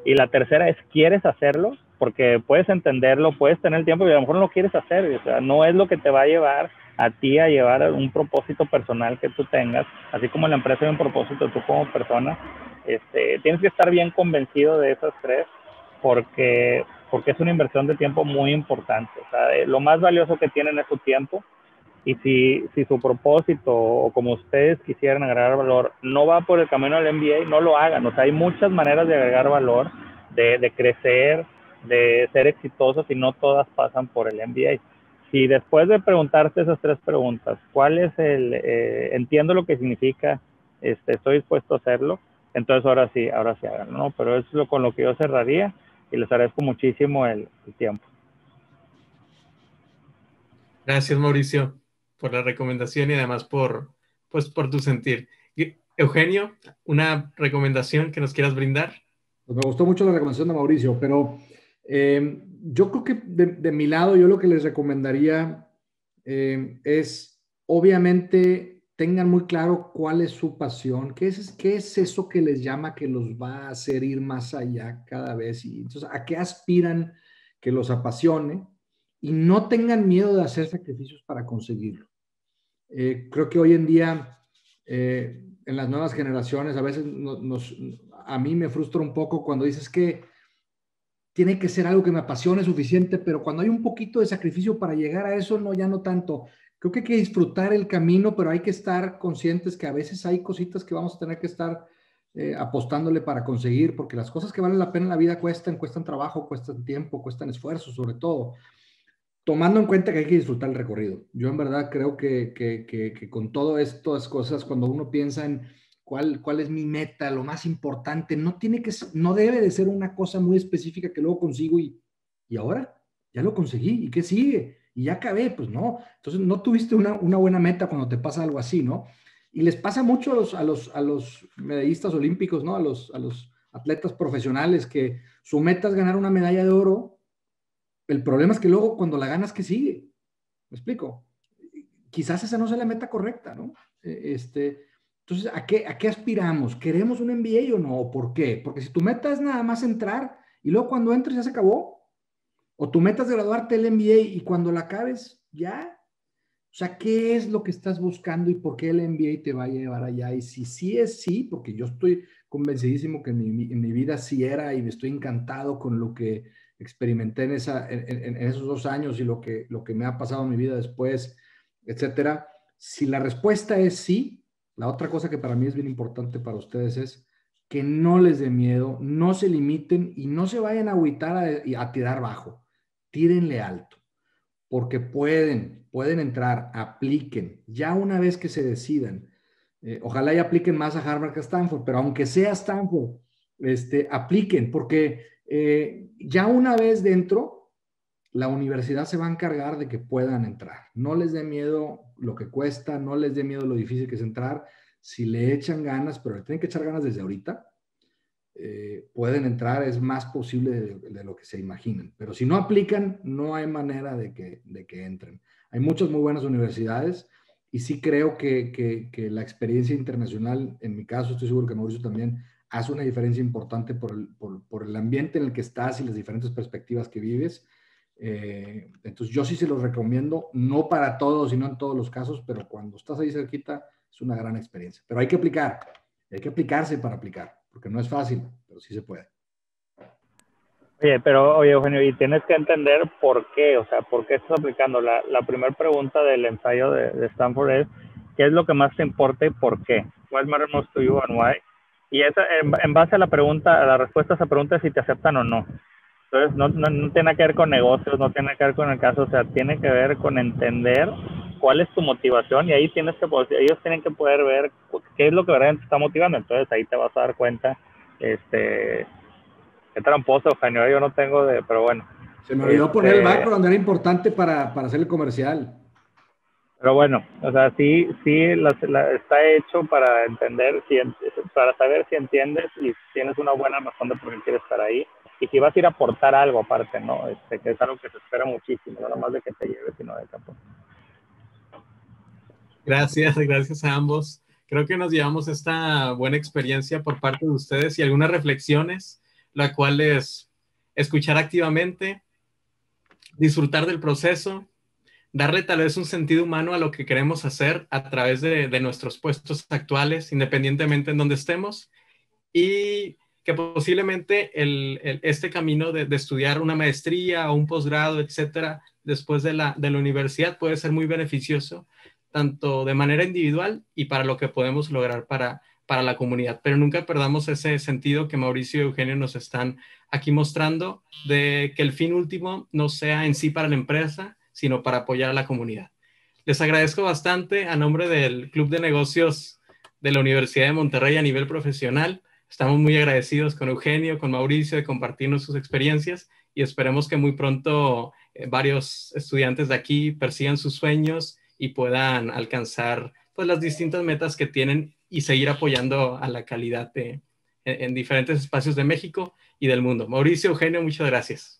S4: Y la tercera es, ¿quieres hacerlo? Porque puedes entenderlo, puedes tener el tiempo, y a lo mejor no lo quieres hacer. O sea, no es lo que te va a llevar a ti a llevar un propósito personal que tú tengas, así como la empresa tiene un propósito, tú como persona, tienes que estar bien convencido de esas 3, porque es una inversión de tiempo muy importante. O sea, lo más valioso que tienen es su tiempo, Y si su propósito o como ustedes quisieran agregar valor no va por el camino del MBA, no lo hagan. O sea, hay muchas maneras de agregar valor, de crecer, de ser exitosos, y no todas pasan por el MBA. Si después de preguntarte esas 3 preguntas, ¿cuál es entiendo lo que significa, estoy dispuesto a hacerlo? Entonces ahora sí háganlo, ¿no? Pero eso es con lo que yo cerraría, y les agradezco muchísimo el tiempo.
S6: Gracias, Mauricio, por la recomendación y además por tu sentir. Eugenio, ¿una recomendación que nos quieras brindar?
S3: Pues me gustó mucho la recomendación de Mauricio, pero yo creo que de mi lado, yo lo que les recomendaría es, obviamente, tengan muy claro cuál es su pasión, qué es eso que les llama, que los va a hacer ir más allá cada vez, y entonces a qué aspiran que los apasione, y no tengan miedo de hacer sacrificios para conseguirlo. Creo que hoy en día, en las nuevas generaciones, a veces a mí me frustra un poco cuando dices que tiene que ser algo que me apasione suficiente, pero cuando hay un poquito de sacrificio para llegar a eso, no, ya no tanto. Creo que hay que disfrutar el camino, pero hay que estar conscientes que a veces hay cositas que vamos a tener que estar apostándole para conseguir, porque las cosas que valen la pena en la vida cuestan trabajo, cuestan tiempo, cuestan esfuerzo, sobre todo, tomando en cuenta que hay que disfrutar el recorrido. Yo en verdad creo que con todas estas cosas, cuando uno piensa en cuál es mi meta, lo más importante, no debe de ser una cosa muy específica que luego consigo y ahora ya lo conseguí, ¿y qué sigue? Y ya acabé, pues no. Entonces no tuviste una buena meta cuando te pasa algo así, ¿no? Y les pasa mucho a los medallistas olímpicos, ¿no? A los atletas profesionales, que su meta es ganar una medalla de oro. El problema es que luego cuando la ganas, ¿qué sigue? ¿Me explico? Quizás esa no sea la meta correcta, ¿no? Entonces, ¿a qué aspiramos? ¿Queremos un MBA o no? ¿Por qué? Porque si tu meta es nada más entrar y luego cuando entres ya se acabó, o tu meta es graduarte del MBA y cuando la acabes, ya. O sea, ¿qué es lo que estás buscando y por qué el MBA te va a llevar allá? Y si sí es sí, porque yo estoy convencidísimo que en mi vida sí era, y estoy encantado con lo que experimenté en esos 2 años y lo que me ha pasado en mi vida después, etcétera. Si la respuesta es sí, la otra cosa que para mí es bien importante para ustedes es que no les dé miedo, no se limiten y no se vayan a agüitar a tirar bajo. Tírenle alto, porque pueden entrar, apliquen. Ya una vez que se decidan, ojalá y apliquen más a Harvard que a Stanford, pero aunque sea Stanford, apliquen, porque ya una vez dentro, la universidad se va a encargar de que puedan entrar. No les dé miedo lo que cuesta, no les dé miedo lo difícil que es entrar. Si le echan ganas, pero le tienen que echar ganas desde ahorita, pueden entrar, es más posible de lo que se imaginan. Pero si no aplican, no hay manera de que entren. Hay muchas muy buenas universidades y sí creo que la experiencia internacional, en mi caso, estoy seguro que Mauricio también, hace una diferencia importante por el ambiente en el que estás y las diferentes perspectivas que vives. Entonces yo sí se los recomiendo, no para todos y no en todos los casos, pero cuando estás ahí cerquita es una gran experiencia. Pero hay que aplicarse para aplicar, porque no es fácil, pero sí se puede.
S4: Oye, Eugenio, y tienes que entender por qué, o sea, por qué estás aplicando. La primera pregunta del ensayo de Stanford es, ¿qué es lo que más te importa y por qué? What matters most to you and why? Y esa, en base a la respuesta a esa pregunta es si te aceptan o no. Entonces, no tiene que ver con negocios, no tiene que ver con el caso, o sea, tiene que ver con entender cuál es tu motivación, y ahí ellos tienen que poder ver qué es lo que verdaderamente te está motivando. Entonces, ahí te vas a dar cuenta, qué tramposo, Eugenio, yo no tengo pero bueno.
S3: Se me olvidó poner el background, era importante para hacer el comercial.
S4: Pero bueno, o sea, sí está hecho para entender, para saber si entiendes y tienes una buena razón de por qué quieres estar ahí. Y si vas a ir a aportar algo aparte, ¿no? Que es algo que se espera muchísimo, no nomás de que te lleves, sino de campo.
S6: Gracias a ambos. Creo que nos llevamos esta buena experiencia por parte de ustedes y algunas reflexiones, la cual es escuchar activamente, disfrutar del proceso, darle tal vez un sentido humano a lo que queremos hacer a través de nuestros puestos actuales, independientemente en donde estemos, y que posiblemente este camino de estudiar una maestría o un posgrado, etcétera, después de la universidad puede ser muy beneficioso, tanto de manera individual y para lo que podemos lograr para la comunidad. Pero nunca perdamos ese sentido que Mauricio y Eugenio nos están aquí mostrando, de que el fin último no sea en sí para la empresa, sino para apoyar a la comunidad. Les agradezco bastante a nombre del Club de Negocios de la Universidad de Monterrey a nivel profesional. Estamos muy agradecidos con Eugenio, con Mauricio, de compartirnos sus experiencias y esperemos que muy pronto varios estudiantes de aquí persigan sus sueños y puedan alcanzar pues, las distintas metas que tienen y seguir apoyando a la calidad en diferentes espacios de México y del mundo. Mauricio, Eugenio, muchas gracias.